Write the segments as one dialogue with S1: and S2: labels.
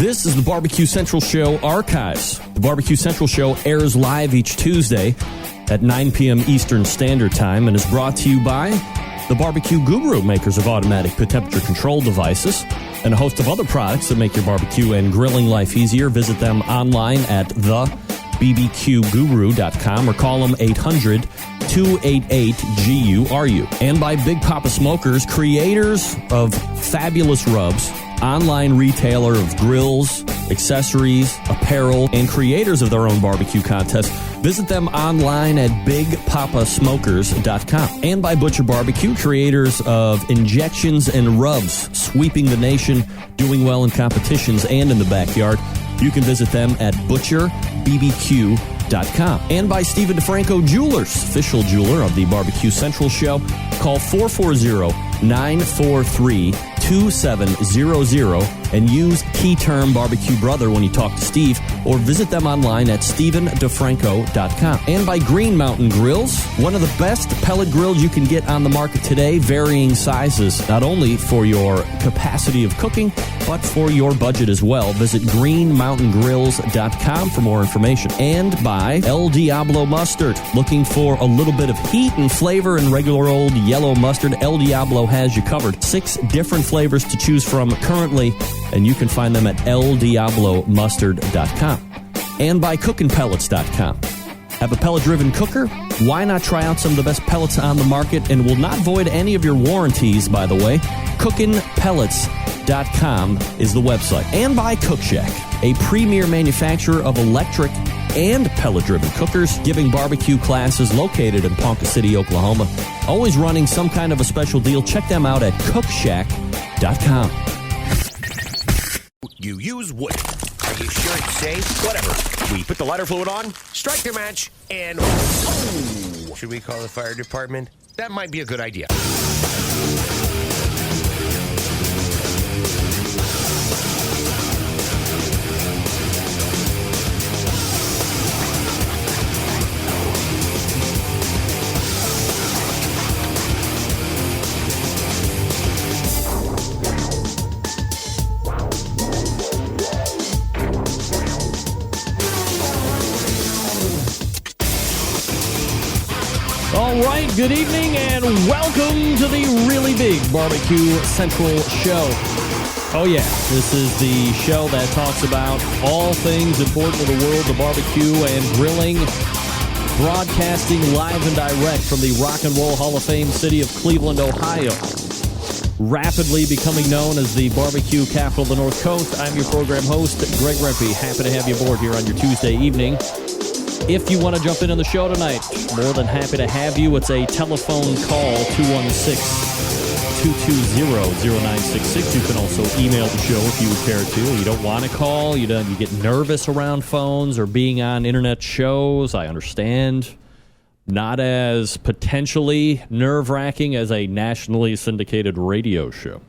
S1: This is the BBQ Central Show Archives. The BBQ Central Show airs live each Tuesday at 9 p.m. Eastern Standard Time and is brought to you by the BBQ Guru, makers of automatic temperature control devices, and a host of other products that make your barbecue and grilling life easier. Visit them online at thebbqguru.com or call them 800-288-GURU. And by Big Poppa Smokers, creators of fabulous rubs, online retailer of grills, accessories, apparel, and creators of their own barbecue contests. Visit them online at bigpoppasmokers.com. And by Butcher Barbecue, creators of injections and rubs, sweeping the nation, doing well in competitions and in the backyard. You can visit them at butcherbbq.com. And by Stephen DiFranco Jewelers, official jeweler of the Barbecue Central Show. Call 440-943-2700 and use key term Barbecue Brother when you talk to Steve, or visit them online at StephenDiFranco.com. And by Green Mountain Grills, one of the best pellet grills you can get on the market today, varying sizes, not only for your capacity of cooking, but for your budget as well. Visit greenmountaingrills.com for more information. And by El Diablo Mustard, looking for a little bit of heat and flavor in regular old yellow mustard, El Diablo has you covered. 6 different flavors to choose from currently, and you can find them at eldiablomustard.com. And by CookinPellets.com. Have a pellet-driven cooker? Why not try out some of the best pellets on the market and will not void any of your warranties, by the way? CookinPellets.com is the website. And by Cookshack, a premier manufacturer of electric and pellet-driven cookers, giving barbecue classes located in Ponca City, Oklahoma. Always running some kind of a special deal. Check them out at Cookshack.com.
S2: You use wood. Are you sure it's safe? Whatever. We put the lighter fluid on, strike the match, and... Oh! Should we call the fire department? That might be a good idea.
S1: All right, good evening and welcome to the really big Barbecue Central Show. Oh yeah, this is the show that talks about all things important to the world of barbecue and grilling, broadcasting live and direct from the Rock and Roll Hall of Fame city of Cleveland, Ohio. Rapidly becoming known as the barbecue capital of the North Coast, I'm your program host, Greg Rempe. Happy to have you aboard here on your Tuesday evening. If you want to jump in on the show tonight, more than happy to have you. It's a telephone call, 216-220-0966. You can also email the show if you would care to. You don't want to call. You get nervous around phones or being on internet shows. I understand. Not as potentially nerve-wracking as a nationally syndicated radio show.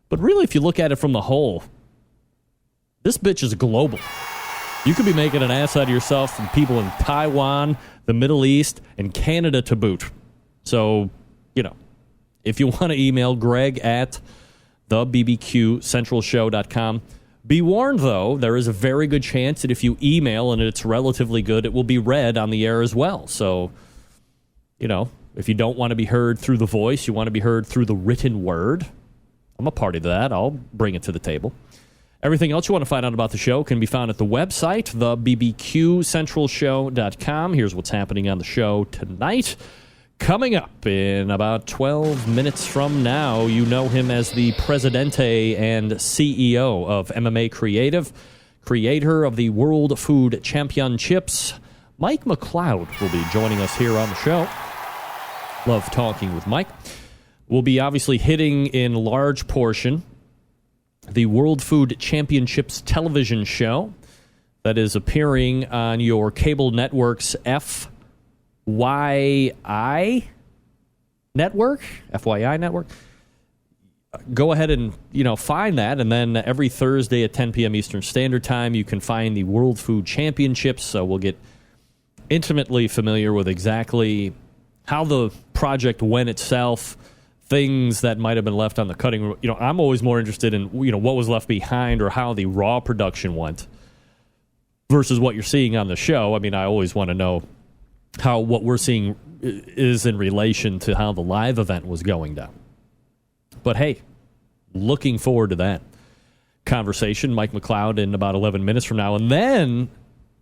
S1: But really, if you look at it from the whole, this bitch is global. You could be making an ass out of yourself from people in Taiwan, the Middle East, and Canada to boot. So, if you want to email Greg at thebbqcentralshow.com. Be warned, though, there is a very good chance that if you email and it's relatively good, it will be read on the air as well. So, if you don't want to be heard through the voice, you want to be heard through the written word. I'm a party to that. I'll bring it to the table. Everything else you want to find out about the show can be found at the website, thebbqcentralshow.com. Here's what's happening on the show tonight. Coming up in about 12 minutes from now, you know him as the Presidente and CEO of MMA Creative, creator of the World Food Championships. Mike McCloud will be joining us here on the show. Love talking with Mike. We'll be obviously hitting in large portion the World Food Championships television show that is appearing on your cable network's FYI network. Go ahead and, find that. And then every Thursday at 10 p.m. Eastern Standard Time, you can find the World Food Championships. So we'll get intimately familiar with exactly how the project went itself, things that might have been left on the cutting room. I'm always more interested in, what was left behind or how the raw production went versus what you're seeing on the show. I mean, I always want to know how what we're seeing is in relation to how the live event was going down. But hey, looking forward to that conversation. Mike McCloud in about 11 minutes from now. And then,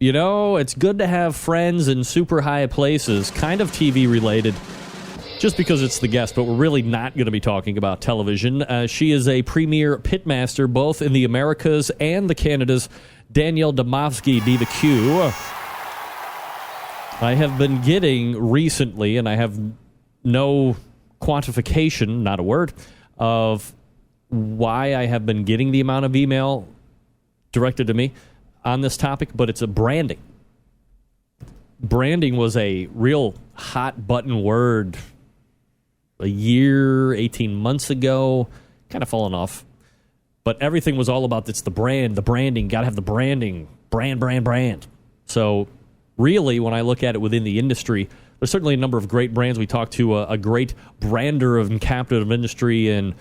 S1: it's good to have friends in super high places, kind of TV related, just because it's the guest, but we're really not going to be talking about television. She is a premier pitmaster, both in the Americas and the Canadas. Danielle Domovsky, BBQ. I have been getting recently, and I have no quantification, not a word, of why I have been getting the amount of email directed to me on this topic, but it's a branding. Branding was a real hot button word a year, 18 months ago, kind of fallen off. But everything was all about, it's the brand, the branding, got to have the branding, brand. So really, when I look at it within the industry, there's certainly a number of great brands. We talked to a great brander and captain of industry in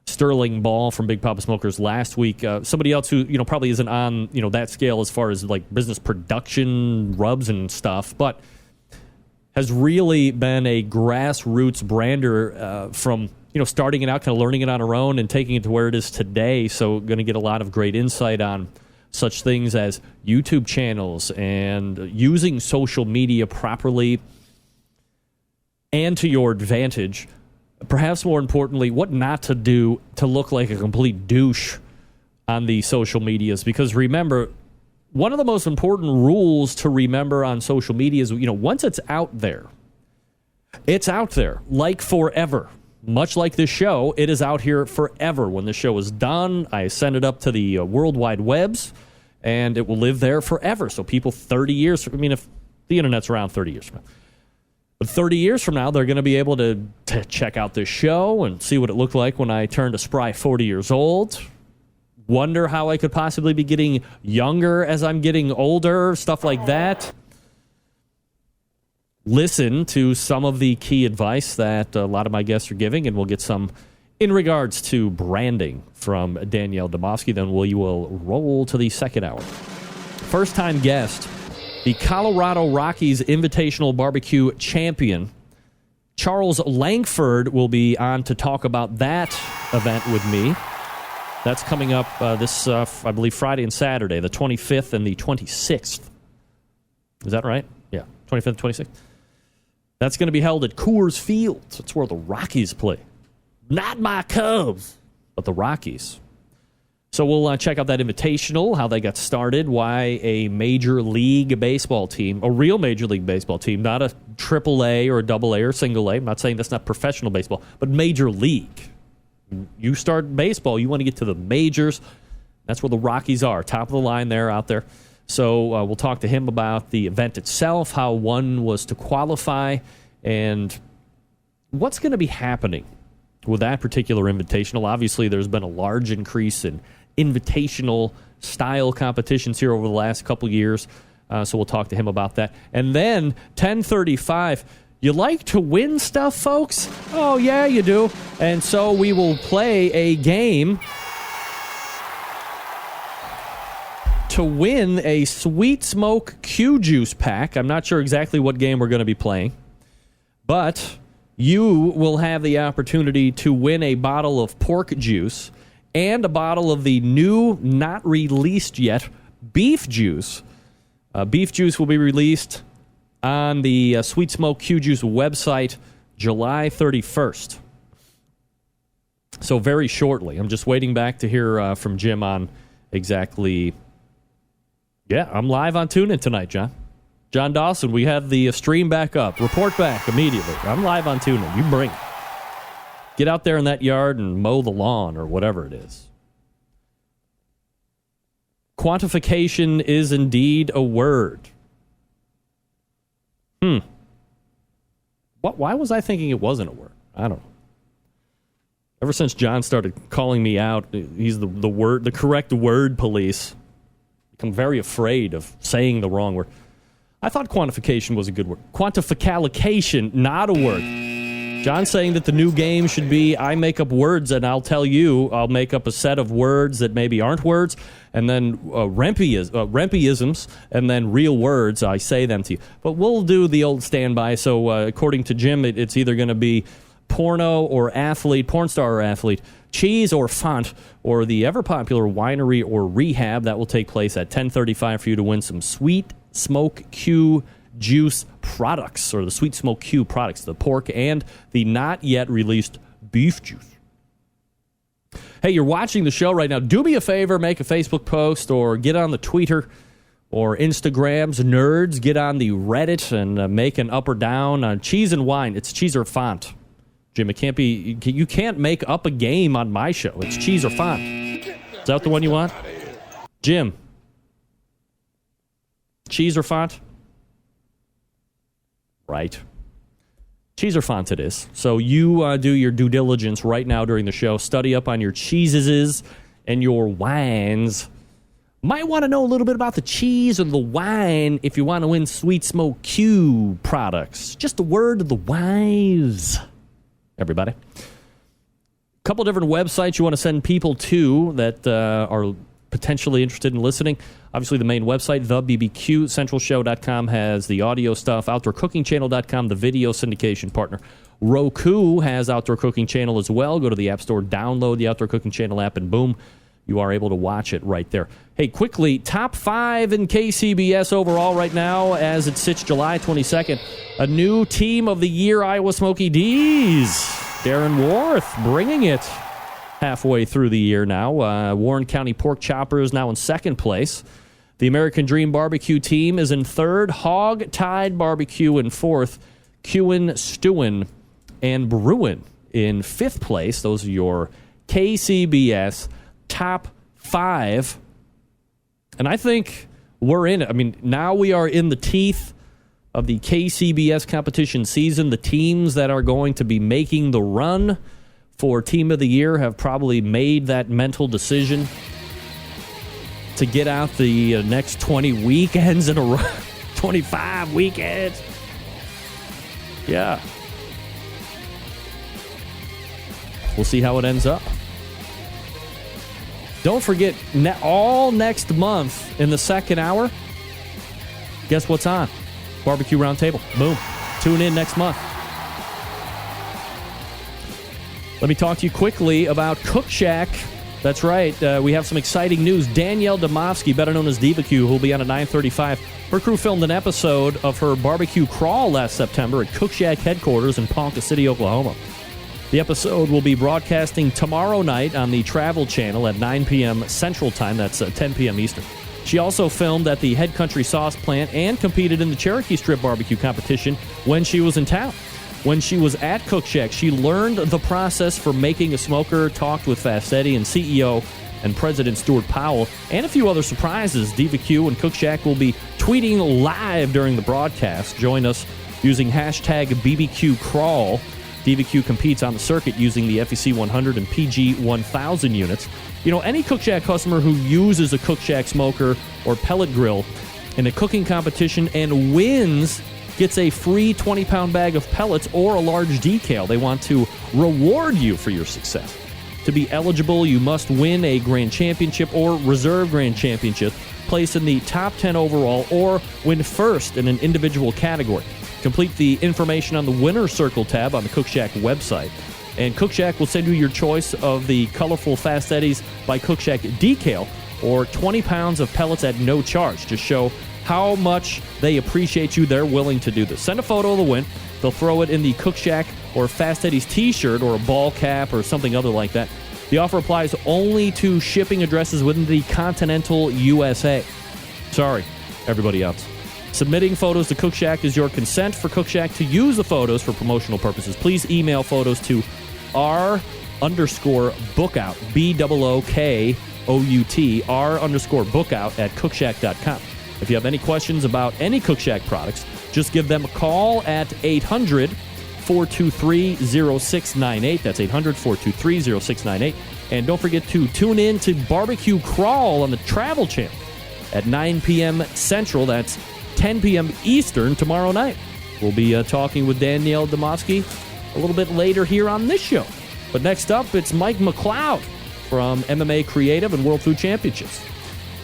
S1: Sterling Ball from Big Poppa Smokers last week. Somebody else who probably isn't on that scale as far as like business production, rubs and stuff, but has really been a grassroots brander from starting it out, kind of learning it on her own and taking it to where it is today. So going to get a lot of great insight on such things as YouTube channels and using social media properly and to your advantage. Perhaps more importantly, what not to do to look like a complete douche on the social medias. Because remember, one of the most important rules to remember on social media is, once it's out there like forever. Much like this show, it is out here forever. When the show is done, I send it up to the World Wide Webs, and it will live there forever. So people 30 years, if the internet's around 30 years from now, but 30 years from now, they're going to be able to check out this show and see what it looked like when I turned a spry 40 years old. Wonder how I could possibly be getting younger as I'm getting older, stuff like that. Listen to some of the key advice that a lot of my guests are giving, and we'll get some in regards to branding from Danielle Domovsky. Then we will roll to the second hour. First-time guest, the Colorado Rockies Invitational Barbecue champion, Charles Lankford, will be on to talk about that event with me. That's coming up this, I believe, Friday and Saturday, the 25th and the 26th. Is that right? Yeah, 25th and 26th. That's going to be held at Coors Field. That's where the Rockies play. Not my Cubs, but the Rockies. So we'll check out that invitational, how they got started, why a Major League Baseball team, a real Major League Baseball team, not a AAA or a AA or single A. I'm not saying that's not professional baseball, but Major League. You start baseball, you want to get to the majors. That's where the Rockies are, top of the line there, out there. So we'll talk to him about the event itself, how one was to qualify, and what's going to be happening with that particular invitational. Obviously, there's been a large increase in invitational-style competitions here over the last couple years, so we'll talk to him about that. And then, 10:35, you like to win stuff, folks? Oh, yeah, you do. And so we will play a game to win a Sweet Smoke Q-Juice pack. I'm not sure exactly what game we're going to be playing, but you will have the opportunity to win a bottle of pork juice and a bottle of the new, not released yet, beef juice. Beef juice will be released on the Sweet Smoke Q-Juice website July 31st. So very shortly. I'm just waiting back to hear from Jim on exactly... Yeah, I'm live on TuneIn tonight, John. John Dawson, we have the stream back up. Report back immediately. I'm live on TuneIn. You bring it. Get out there in that yard and mow the lawn or whatever it is. Quantification is indeed a word. Why was I thinking it wasn't a word? I don't know. Ever since John started calling me out, he's the correct word police. I'm very afraid of saying the wrong word. I thought quantification was a good word. Quantification, not a word. John's saying that the new game should be I make up words and I'll tell you. I'll make up a set of words that maybe aren't words, and then Rempyisms, and then real words. I say them to you. But we'll do the old standby. So according to Jim, it's either going to be porno or athlete, porn star or athlete, cheese or font, or the ever-popular winery or rehab. That will take place at 10:35 for you to win some Sweet Smoke Q juice products, or the Sweet Smoke Q products, the pork and the not yet released beef juice. Hey, you're watching the show right now. Do me a favor, make a Facebook post or get on the Twitter or Instagrams. Nerds, get on the Reddit and make an up or down on cheese and wine. It's cheese or font. Jim, it can't be. You can't make up a game on my show. It's cheese or font. Is that the one you want? Jim, cheese or font? Right. Cheese or font it is. So you do your due diligence right now during the show. Study up on your cheeses and your wines. Might want to know a little bit about the cheese or the wine if you want to win Sweet Smoke Q products. Just a word of the wise, everybody. A couple different websites you want to send people to that are potentially interested in listening. Obviously, the main website, thebbqcentralshow.com, has the audio stuff. OutdoorCookingChannel.com, the video syndication partner. Roku has Outdoor Cooking Channel as well. Go to the App Store, download the Outdoor Cooking Channel app, and boom, you are able to watch it right there. Hey, quickly, top 5 in KCBS overall right now as it sits July 22nd. A new Team of the Year, Iowa Smoky D's. Darren Worth bringing it halfway through the year now. Warren County Pork Chopper is now in second place. The American Dream Barbecue team is in third. Hog Tide Barbecue in fourth. Cookin, Stewin, and Brewin in fifth place. Those are your KCBS top 5. And I think we're in it. I mean, now we are in the teeth of the KCBS competition season. The teams that are going to be making the run for Team of the Year have probably made that mental decision to get out the next 20 weekends in a row. 25 weekends. Yeah. We'll see how it ends up. Don't forget, all next month in the second hour, guess what's on? Barbecue Roundtable. Boom. Tune in next month. Let me talk to you quickly about Cookshack. That's right. We have some exciting news. Danielle Domofsky, better known as BBQ, who will be on at 9:35. Her crew filmed an episode of her barbecue crawl last September at Cookshack headquarters in Ponca City, Oklahoma. The episode will be broadcasting tomorrow night on the Travel Channel at 9 p.m. Central Time. That's 10 p.m. Eastern. She also filmed at the Head Country Sauce Plant and competed in the Cherokee Strip barbecue competition when she was in town. When she was at Cookshack, she learned the process for making a smoker, talked with Fast Eddie and CEO and President Stuart Powell, and a few other surprises. BBQ and Cookshack will be tweeting live during the broadcast. Join us using hashtag BBQ Crawl. BBQ competes on the circuit using the FEC 100 and PG 1000 units. You know, any Cookshack customer who uses a Cookshack smoker or pellet grill in a cooking competition and wins gets a free 20-pound bag of pellets or a large decal. They want to reward you for your success. To be eligible, you must win a Grand Championship or Reserve Grand Championship, place in the top 10 overall, or win first in an individual category. Complete the information on the Winner's Circle tab on the Cookshack website. And Cookshack will send you your choice of the colorful Fast Eddies by Cookshack decal or 20 pounds of pellets at no charge to show how much they appreciate you. They're willing to do this. Send a photo of the win. They'll throw it in the Cookshack or Fast Eddie's t-shirt or a ball cap or something other like that. The offer applies only to shipping addresses within the continental USA. Sorry, everybody else. Submitting photos to Cookshack is your consent for Cookshack to use the photos for promotional purposes. Please email photos to r_bookout, BOOKOUT, r_bookout at cookshack.com. If you have any questions about any Cookshack products, just give them a call at 800-423-0698. That's 800-423-0698. And don't forget to tune in to Barbecue Crawl on the Travel Channel at 9 p.m. Central. That's 10 p.m. Eastern tomorrow night. We'll be talking with Danielle Domofsky a little bit later here on this show. But next up, it's Mike McCloud from MMA Creative and World Food Championships.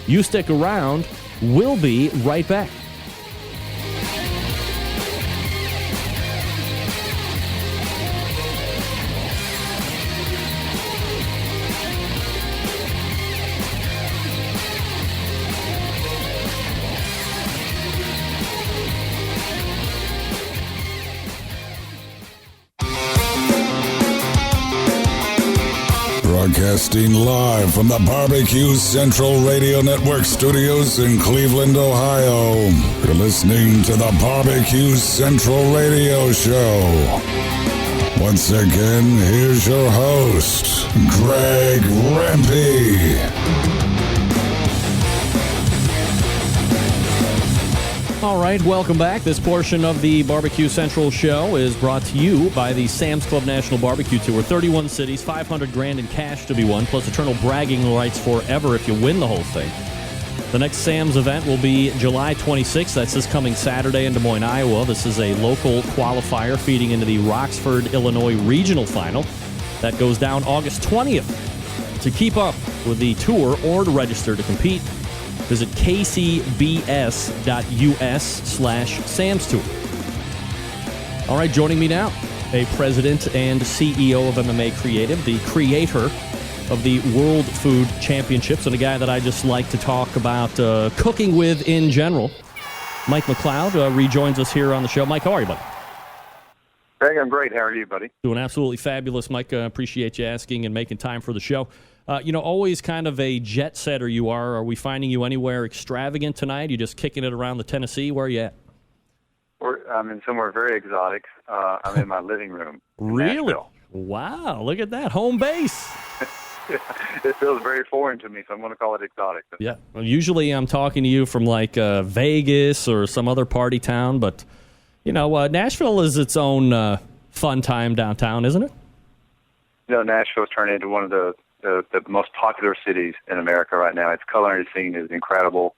S1: You stick around. We'll be right back.
S3: Broadcasting live from the BBQ Central Radio Network studios in Cleveland, Ohio. You're listening to the BBQ Central Radio Show. Once again, here's your host, Greg Rempe.
S1: All right, welcome back. This portion of the BBQ Central show is brought to you by the Sam's Club National Barbecue Tour. 31 cities, $500,000 in cash to be won, plus eternal bragging rights forever if you win the whole thing. The next Sam's event will be July 26th. That's this coming Saturday in Des Moines, Iowa. This is a local qualifier feeding into the Roxford, Illinois Regional Final. That goes down August 20th. To keep up with the tour or to register to compete, visit kcbs.us/Sam's Tour. All right, joining me now, a president and CEO of MMA Creative, the creator of the World Food Championships, and a guy that I just like to talk about cooking with in general. Mike McCloud rejoins us here on the show. Mike, how are you, buddy?
S4: Greg, I'm great. How are you, buddy?
S1: Doing absolutely fabulous, Mike. Appreciate you asking and making time for the show. Always kind of a jet setter you are. Are we finding you anywhere extravagant tonight? You just kicking it around the Tennessee? Where are you at?
S4: I'm in somewhere very exotic. I'm in my living room.
S1: Really? Wow, look at that. Home base.
S4: It feels very foreign to me, so I'm going to call it exotic.
S1: Yeah. Well, usually I'm talking to you from like Vegas or some other party town, but, Nashville is its own fun time downtown, isn't it?
S4: Nashville's turned into one of the most popular cities in America right now. Its culinary scene is incredible.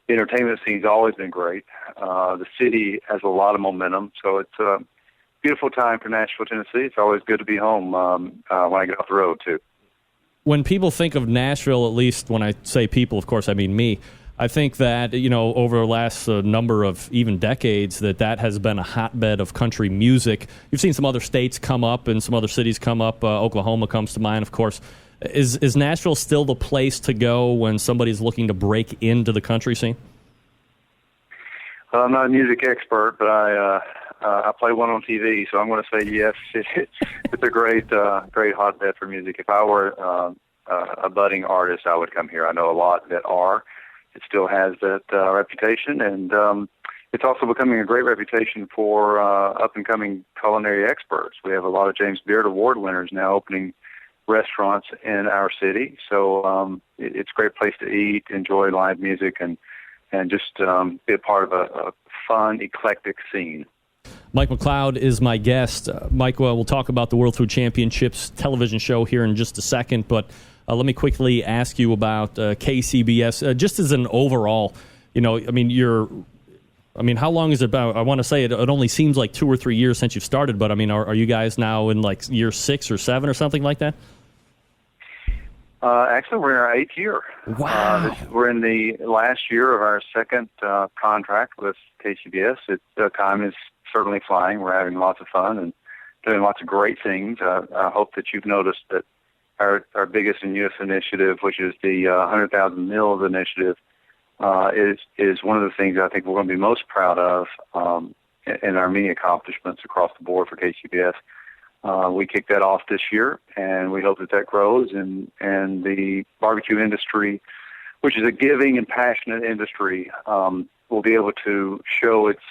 S4: The entertainment scene's always been great. The city has a lot of momentum, so it's a beautiful time for Nashville, Tennessee. It's always good to be home when I get off the road, too.
S1: When people think of Nashville, at least when I say people, of course, I mean me, I think that, over the last number of even decades, that has been a hotbed of country music. You've seen some other states come up and some other cities come up. Oklahoma comes to mind, of course. Is Nashville still the place to go when somebody's looking to break into the country scene?
S4: Well, I'm not a music expert, but I play one on TV, so I'm going to say yes. It's a great hotbed for music. If I were a budding artist, I would come here. I know a lot that are. It still has that reputation, and it's also becoming a great reputation for up-and-coming culinary experts. We have a lot of James Beard Award winners now opening restaurants in our city, so it's a great place to eat, enjoy live music, and just be a part of a fun, eclectic scene.
S1: Mike McCloud is my guest. Mike, we'll talk about the World Food Championships television show here in just a second, but let me quickly ask you about KCBS, just as an overall, how long is it about? I want to say it only seems like 2 or 3 years since you've started, but are you guys now in like year 6 or 7 or something like that?
S4: Actually, we're in our 8th year.
S1: Wow.
S4: We're in the last year of our second contract with KCBS. Time is certainly flying. We're having lots of fun and doing lots of great things. I hope that you've noticed that our biggest and newest initiative, which is the 100,000 Meals Initiative, is one of the things I think we're going to be most proud of in our many accomplishments across the board for KCBS. We kicked that off this year, and we hope that grows, and the barbecue industry, which is a giving and passionate industry, will be able to show its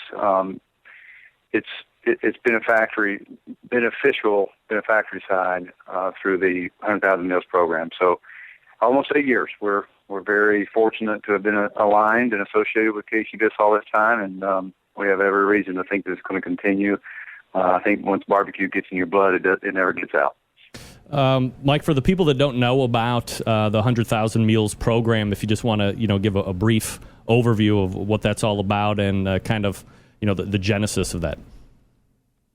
S4: beneficial side through the 100,000 Meals program. So almost 8 years. We're very fortunate to have been aligned and associated with KCBS all this time, and we have every reason to think that it's going to continue. I think once barbecue gets in your blood, it never gets out.
S1: Mike, for the people that don't know about the 100,000 Meals program, if you just want to, give a brief overview of what that's all about and kind of, the genesis of that.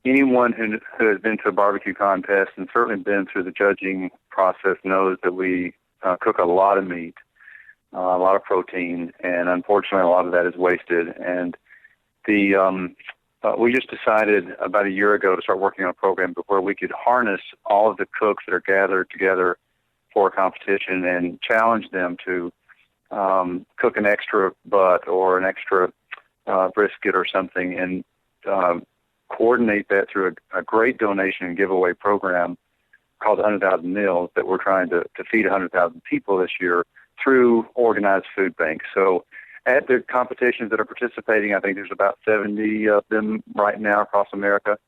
S4: anyone who has been to a barbecue contest and certainly been through the judging process knows that we cook a lot of meat, a lot of protein, and unfortunately a lot of that is wasted. And we just decided about a year ago to start working on a program where we could harness all of the cooks that are gathered together for a competition and challenge them to cook an extra butt or an extra brisket or something, and coordinate that through a great donation and giveaway program called 100,000 Meals that we're trying to feed 100,000 people this year through organized food banks. So at the competitions that are participating, I think there's about 70 of them right now across America.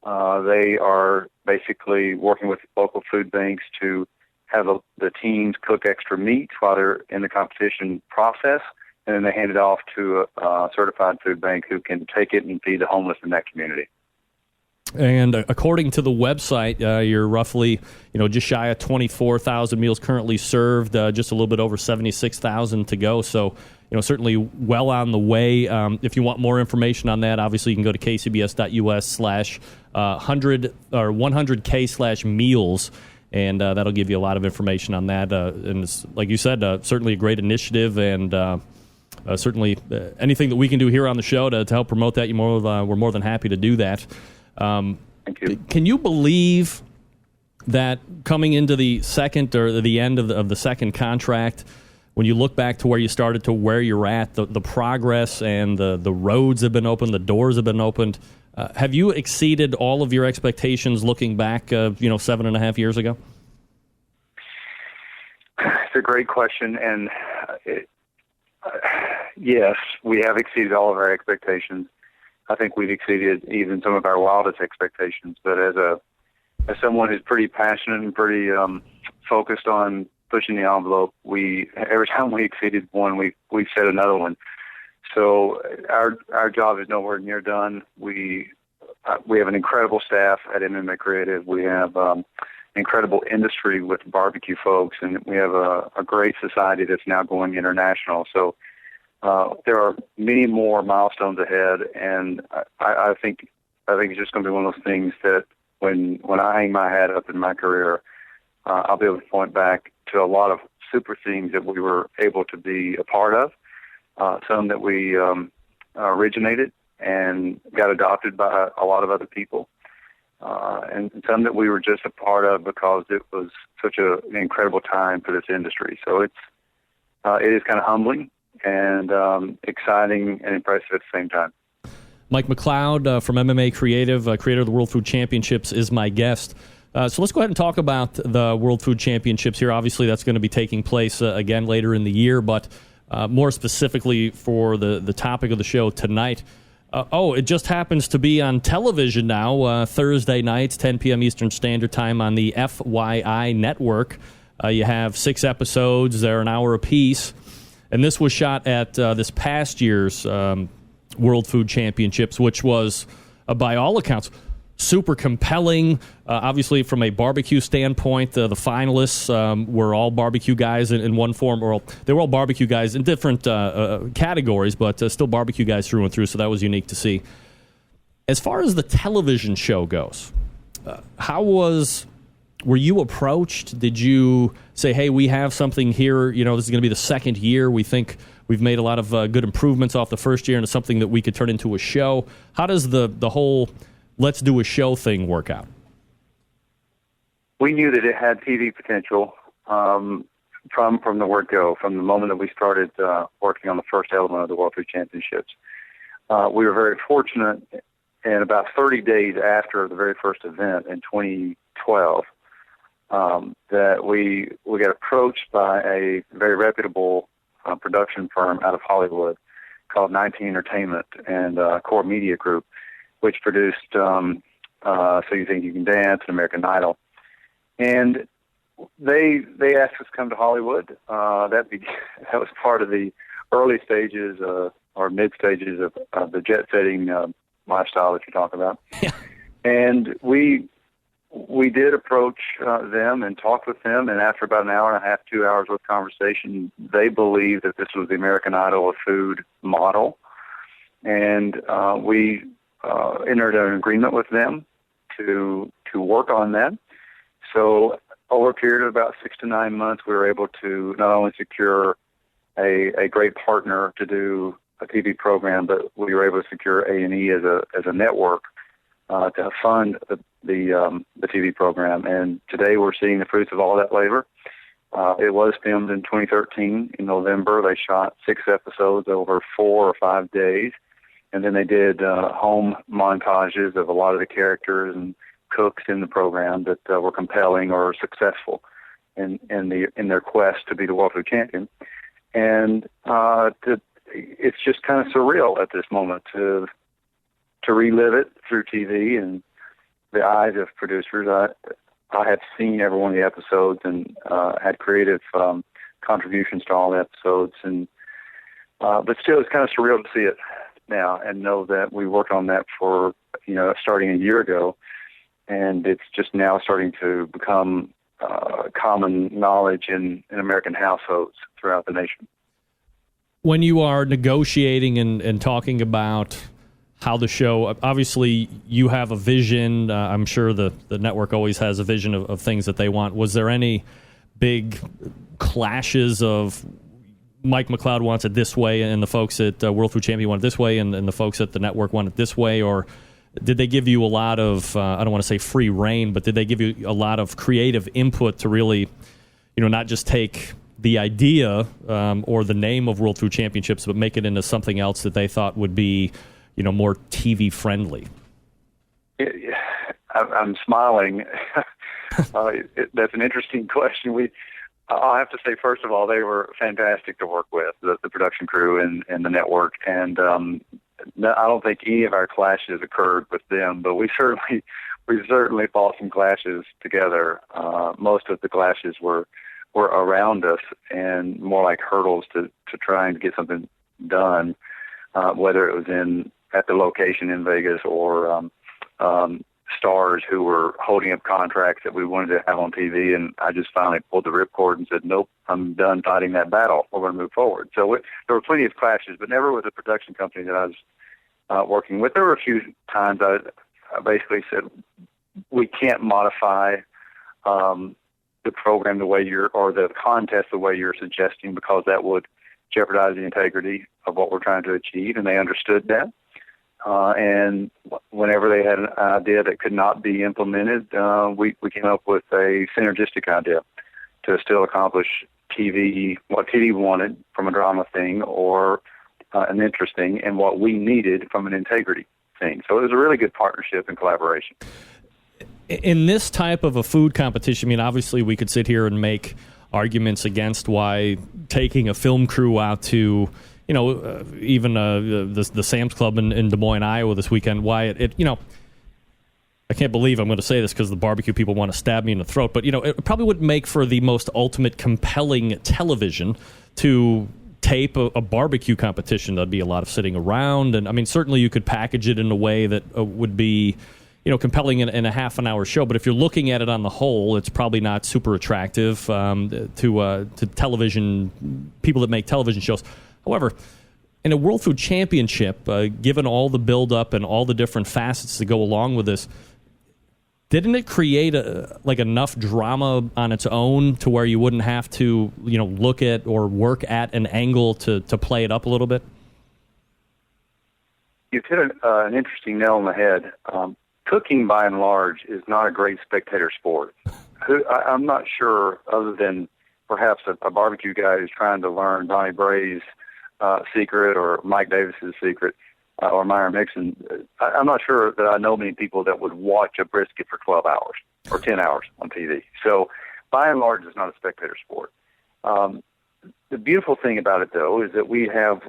S4: They are basically working with local food banks to have the teams cook extra meat while they're in the competition process, and then they hand it off to a certified food bank who can take it and feed the homeless in that community.
S1: And according to the website, you're roughly, just shy of 24,000 meals currently served, just a little bit over 76,000 to go. So, certainly well on the way. If you want more information on that, obviously you can go to kcbs.us/100 or 100K/meals. And that'll give you a lot of information on that. And it's, like you said, certainly a great initiative, and certainly anything that we can do here on the show to help promote that, we're more than happy to do that.
S4: Thank you.
S1: Can you believe that coming into the second or the end of the second contract, when you look back to where you started to where you're at, the progress and the roads have been opened, the doors have been opened, have you exceeded all of your expectations looking back, 7.5 years ago?
S4: It's a great question, and yes, we have exceeded all of our expectations. I think we've exceeded even some of our wildest expectations. But as someone who's pretty passionate and pretty focused on pushing the envelope, every time we exceeded one, we set another one. So our job is nowhere near done. We have an incredible staff at MMA Creative. We have incredible industry with barbecue folks, and we have a great society that's now going international. So there are many more milestones ahead, and I think it's just going to be one of those things that when I hang my hat up in my career, I'll be able to point back to a lot of super things that we were able to be a part of. Some that we originated and got adopted by a lot of other people, and some that we were just a part of because it was such an incredible time for this industry. So it is kind of humbling and exciting and impressive at the same time.
S1: Mike McCloud from MMA Creative, creator of the World Food Championships, is my guest. So let's go ahead and talk about the World Food Championships here. Obviously, that's going to be taking place again later in the year, but more specifically for the topic of the show tonight. It just happens to be on television now, Thursday nights, 10 p.m. Eastern Standard Time on the FYI network. You have 6 episodes. They're an hour apiece. And this was shot at this past year's World Food Championships, which was, by all accounts, super compelling. Obviously, from a barbecue standpoint, the finalists were all barbecue guys in one form, or they were all barbecue guys in different categories, but still barbecue guys through and through, so that was unique to see. As far as the television show goes, were you approached? Did you say, hey, we have something here, this is going to be the second year, we think we've made a lot of good improvements off the first year into something that we could turn into a show? How does the whole let's do a show thing work out?
S4: We knew that it had TV potential from the word go, from the moment that we started working on the first element of the World Food Championships. We were very fortunate, and about 30 days after the very first event in 2012, that we got approached by a very reputable production firm out of Hollywood called 19 Entertainment and Core Media Group, which produced So You Think You Can Dance and American Idol. And they asked us to come to Hollywood. That was part of the early stages or mid stages of the jet setting lifestyle that you talk about.
S1: Yeah.
S4: And we did approach them and talk with them, and after about an hour and a half, 2 hours of conversation, they believed that this was the American Idol of food model. And we entered an agreement with them to work on that. So over a period of about 6 to 9 months, we were able to not only secure a great partner to do a TV program, but we were able to secure A&E as a network to fund the TV program. And today we're seeing the fruits of all that labor. It was filmed in 2013 in November. They shot 6 episodes over 4 or 5 days. And then they did home montages of a lot of the characters and cooks in the program that were compelling or successful in their quest to be the World Food Champion. And it's just kind of surreal at this moment to relive it through TV and the eyes of producers. I have seen every one of the episodes and had creative contributions to all the episodes, but still, it's kind of surreal to see it now and know that we worked on that for starting a year ago, and it's just now starting to become common knowledge in American households throughout the nation.
S1: When you are negotiating and talking about how the show, obviously you have a vision. I'm sure the network always has a vision of things that they want. Was there any big clashes of Mike McCloud wants it this way and the folks at World Food Champion want it this way and the folks at the network want it this way? Or did they give you a lot of, I don't want to say free reign, but did they give you a lot of creative input to really, not just take the idea or the name of World Food Championships, but make it into something else that they thought would be more TV friendly?
S4: I'm smiling. That's an interesting question. I'll have to say, first of all, they were fantastic to work with, the production crew and the network. And I don't think any of our clashes occurred with them, but we certainly fought some clashes together. Most of the clashes were around us and more like hurdles to trying to get something done, whether it was at the location in Vegas or stars who were holding up contracts that we wanted to have on TV, and I just finally pulled the ripcord and said, nope, I'm done fighting that battle. We're going to move forward. So there were plenty of clashes, but never with a production company that I was working with. There were a few times I basically said, we can't modify the program the way or the contest the way you're suggesting, because that would jeopardize the integrity of what we're trying to achieve, and they understood that. And whenever they had an idea that could not be implemented, we came up with a synergistic idea to still accomplish what TV wanted from a drama thing or an interesting, and what we needed from an integrity thing. So it was a really good partnership and collaboration.
S1: In this type of a food competition, I mean, obviously we could sit here and make arguments against why taking a film crew out to even the Sam's Club in Des Moines, Iowa this weekend, why it I can't believe I'm going to say this because the barbecue people want to stab me in the throat, but it probably would make for the most ultimate compelling television to tape a barbecue competition. There'd be a lot of sitting around, and I mean, certainly you could package it in a way that would be compelling in a half an hour show, but if you're looking at it on the whole, it's probably not super attractive to television people that make television shows. However, in a World Food Championship, given all the build-up and all the different facets that go along with this, didn't it create enough drama on its own to where you wouldn't have to look at or work at an angle to play it up a little bit?
S4: You've hit an interesting nail on the head. Cooking, by and large, is not a great spectator sport. I'm not sure, other than perhaps a barbecue guy who's trying to learn Donnie Bray's secret or Mike Davis's secret or Myron Mixon. I'm not sure that I know many people that would watch a brisket for 12 hours or 10 hours on TV. So by and large, it's not a spectator sport. The beautiful thing about it, though, is that we have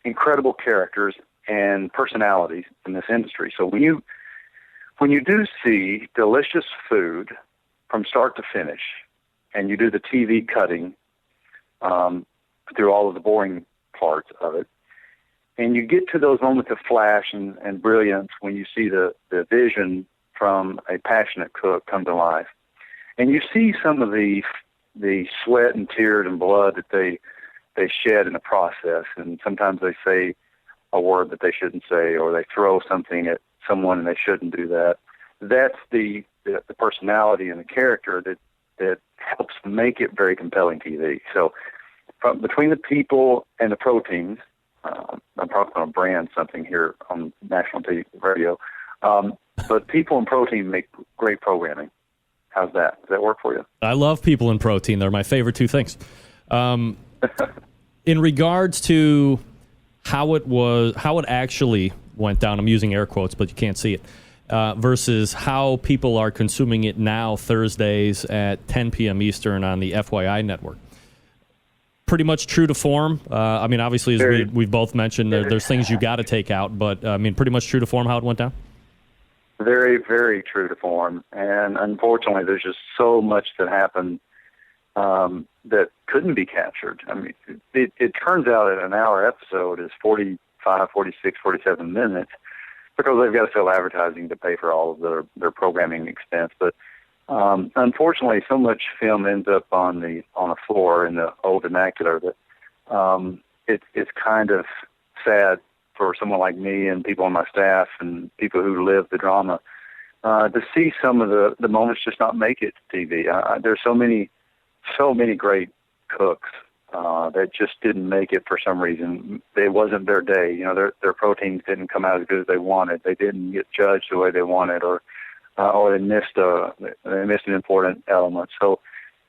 S4: incredible characters and personalities in this industry. So when you do see delicious food from start to finish, and you do the TV cutting through all of the boring parts of it, and you get to those moments of flash and brilliance when you see the vision from a passionate cook come to life, and you see some of the sweat and tears and blood that they shed in the process, and sometimes they say a word that they shouldn't say, or they throw something at someone and they shouldn't do that. That's the personality and the character that helps make it very compelling TV. So between the people and the proteins, I'm probably going to brand something here on national TV radio, but people and protein make great programming. How's that? Does that work for you?
S1: I love people and protein. They're my favorite two things. In regards to how it actually went down, I'm using air quotes, but you can't see it, versus how people are consuming it now, Thursdays at 10 p.m. Eastern on the FYI network. Pretty much true to form. I mean, obviously, as we've both mentioned, there's things you got to take out, but I mean, pretty much true to form how it went down?
S4: Very, very true to form. And unfortunately, there's just so much that happened that couldn't be captured. I mean, it turns out that an hour episode is 45, 46, 47 minutes because they've got to sell advertising to pay for all of their programming expense. But unfortunately, so much film ends up on the floor in the old vernacular that it's kind of sad for someone like me and people on my staff and people who live the drama to see some of the moments just not make it to TV. There's so many great cooks that just didn't make it for some reason. It wasn't their day. You know, their proteins didn't come out as good as they wanted. They didn't get judged the way they wanted, or they missed an important element. So,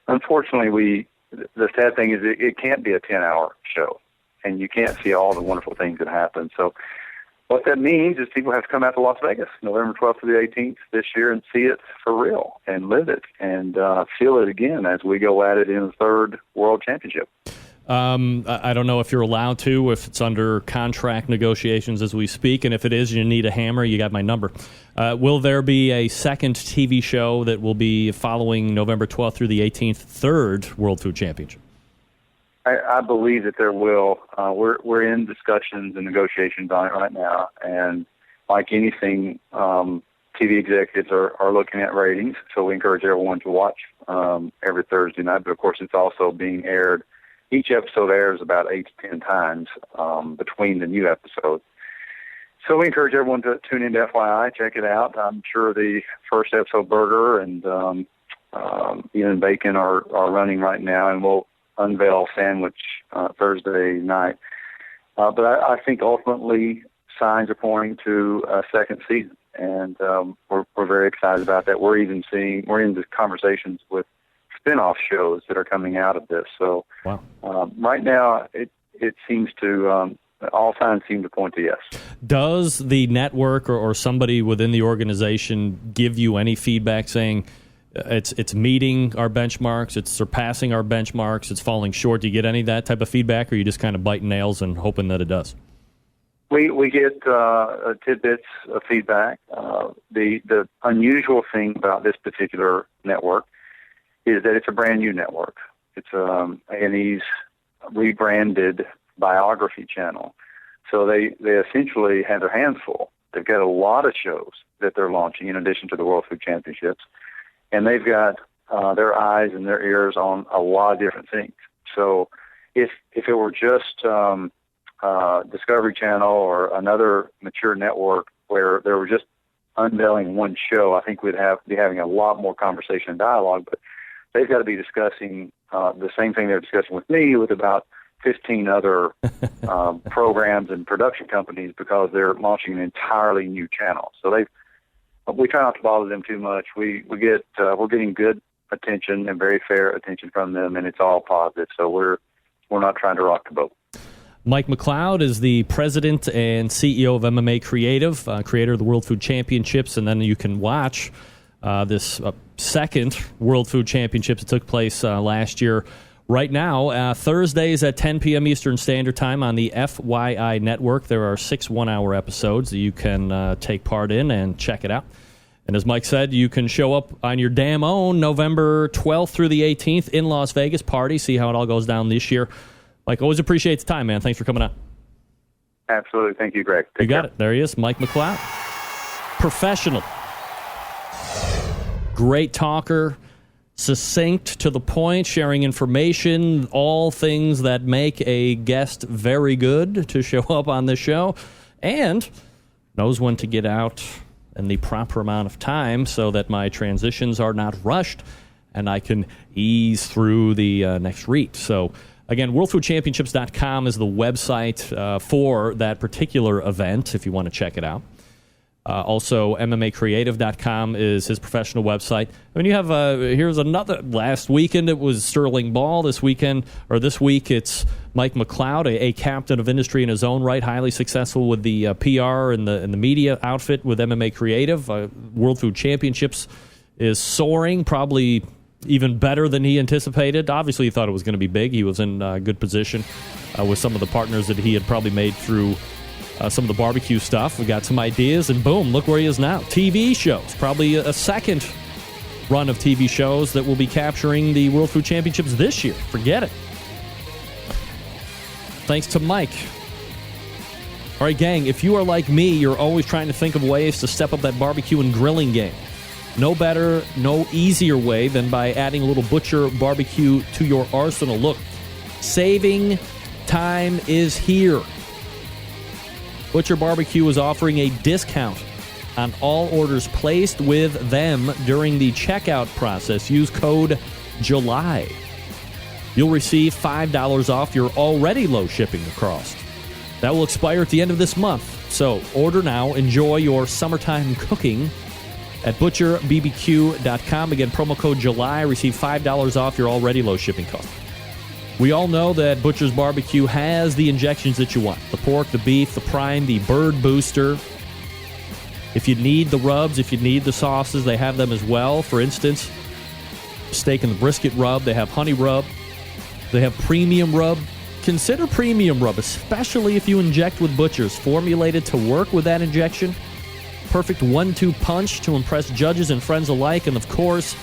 S4: unfortunately, the sad thing is it can't be a 10-hour show, and you can't see all the wonderful things that happen. So, what that means is people have to come out to Las Vegas, November 12th to the 18th this year, and see it for real, and live it, and feel it again as we go at it in the third World Championship.
S1: I don't know if you're allowed to, if it's under contract negotiations as we speak, and if it is, you need a hammer, you got my number. Will there be a second TV show that will be following November 12th through the 18th, third World Food Championship?
S4: I believe that there will. We're in discussions and negotiations on it right now, and like anything, TV executives are looking at ratings, so we encourage everyone to watch every Thursday night, but of course it's also being aired. Each episode airs about 8 to 10 times between the new episodes. So we encourage everyone to tune into FYI, check it out. I'm sure the first episode, Burger and Ian Bacon are running right now, and we'll unveil Sandwich Thursday night. But I think ultimately signs are pointing to a second season, and we're very excited about that. We're in the conversations with spin-off shows that are coming out of this. So
S1: wow.
S4: Right now it seems to all signs seem to point to yes.
S1: Does the network or somebody within the organization give you any feedback saying it's meeting our benchmarks, it's surpassing our benchmarks, it's falling short? Do you get any of that type of feedback, or are you just kind of biting nails and hoping that it does?
S4: We get tidbits of feedback. The unusual thing about this particular network is that it's a brand new network. It's A&E's rebranded biography channel. So they essentially have their hands full. They've got a lot of shows that they're launching in addition to the World Food Championships. And they've got their eyes and their ears on a lot of different things. So if it were just Discovery Channel or another mature network where they were just unveiling one show, I think we'd be having a lot more conversation and dialogue. But they've got to be discussing the same thing they're discussing with me with about 15 other programs and production companies, because they're launching an entirely new channel. So we try not to bother them too much. We're getting good attention and very fair attention from them, and it's all positive. So we're not trying to rock the boat.
S1: Mike McCloud is the president and CEO of MMA Creative, creator of the World Food Championships, and then you can watch this second World Food Championships that took place last year. Right now, Thursdays at 10 p.m. Eastern Standard Time on the FYI network. There are 6 one-hour episodes that you can take part in and check it out. And as Mike said, you can show up on your damn own November 12th through the 18th in Las Vegas, party, see how it all goes down this year. Mike, always appreciate the time, man. Thanks for coming on.
S4: Absolutely. Thank you, Greg.
S1: You got it. There he is, Mike McCloud. Professional. Great talker. Succinct, to the point, sharing information, all things that make a guest very good to show up on this show. and knows when to get out in the proper amount of time so that my transitions are not rushed and I can ease through the next read. So, again, worldfoodchampionships.com is the website for that particular event if you want to check it out. Also, MMAcreative.com is his professional website. I mean, you have, here's another, last weekend it was Sterling Ball. This week it's Mike McCloud, a captain of industry in his own right, highly successful with the PR and the media outfit with MMA Creative. World Food Championships is soaring, probably even better than he anticipated. Obviously, he thought it was going to be big. He was in good position with some of the partners that he had probably made through some of the barbecue stuff. We got some ideas, and boom, look where he is now. TV shows, probably a second run of TV shows that will be capturing the World Food Championships this year. Forget it. Thanks to Mike. All right, gang, if you are like me, you're always trying to think of ways to step up that barbecue and grilling game. No better, no easier way than by adding a little Butcher Barbecue to your arsenal. Look, saving time is here. Butcher Barbecue is offering a discount on all orders placed with them during the checkout process. Use code JULY. You'll receive $5 off your already low shipping cost. That will expire at the end of this month. So order now. Enjoy your summertime cooking at butcherbbq.com. Again, promo code JULY. Receive $5 off your already low shipping cost. We all know that Butcher's Barbecue has the injections that you want. The pork, the beef, the prime, the bird booster. If you need the rubs, if you need the sauces, they have them as well. For instance, steak and the brisket rub. They have honey rub. They have premium rub. Consider premium rub, especially if you inject with Butcher's. Formulated to work with that injection. Perfect 1-2 punch to impress judges and friends alike. And, of course,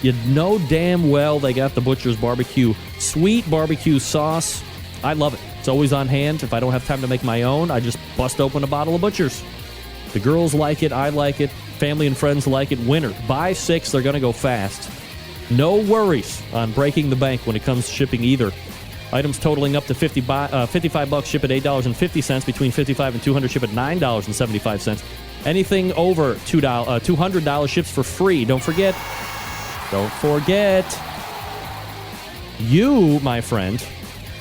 S1: you know damn well they got the Butcher's Barbecue sweet barbecue sauce. I love it. It's always on hand. If I don't have time to make my own, I just bust open a bottle of Butcher's. The girls like it. I like it. Family and friends like it. Winner. Buy 6. They're going to go fast. No worries on breaking the bank when it comes to shipping either. Items totaling up to $55 ship at $8.50. Between $55 and $200 ship at $9.75. Anything over $200 ships for free. Don't forget. You, my friend,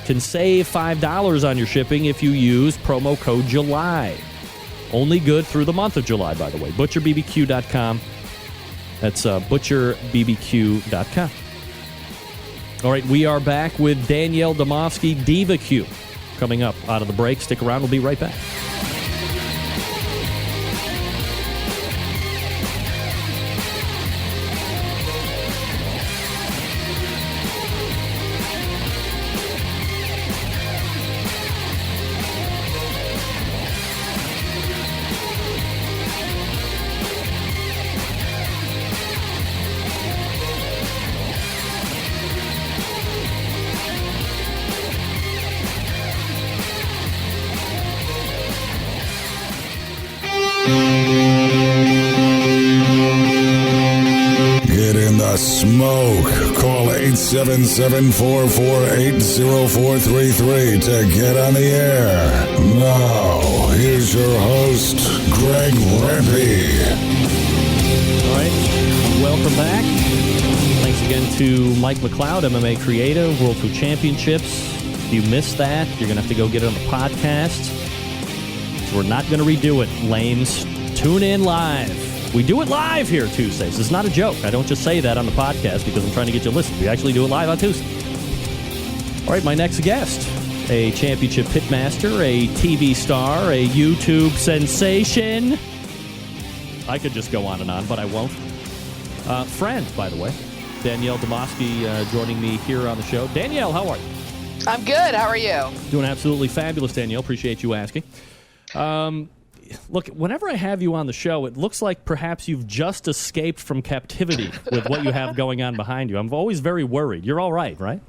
S1: can save $5 on your shipping if you use promo code JULY. Only good through the month of July, by the way. ButcherBBQ.com. That's ButcherBBQ.com. All right, we are back with Danielle Domofsky, Diva Q, coming up out of the break. Stick around. We'll be right back.
S3: Smoke. Call 877-448-0433 to get on the air. Now, here's your host, Greg Rempe.
S1: All right, welcome back. Thanks again to Mike McCloud, MMA Creative, World Food Championships. If you missed that, you're going to have to go get it on the podcast. So we're not going to redo it, lames. Tune in live. We do it live here Tuesdays. It's not a joke. I don't just say that on the podcast because I'm trying to get you to listen. We actually do it live on Tuesday. All right, my next guest, a championship pitmaster, a TV star, a YouTube sensation. I could just go on and on, but I won't. Friend, by the way. Danielle Domofsky joining me here on the show. Danielle, how are you?
S5: I'm good. How are you?
S1: Doing absolutely fabulous, Danielle. Appreciate you asking. Look, whenever I have you on the show, it looks like perhaps you've just escaped from captivity with what you have going on behind you. I'm always very worried. You're all right, right?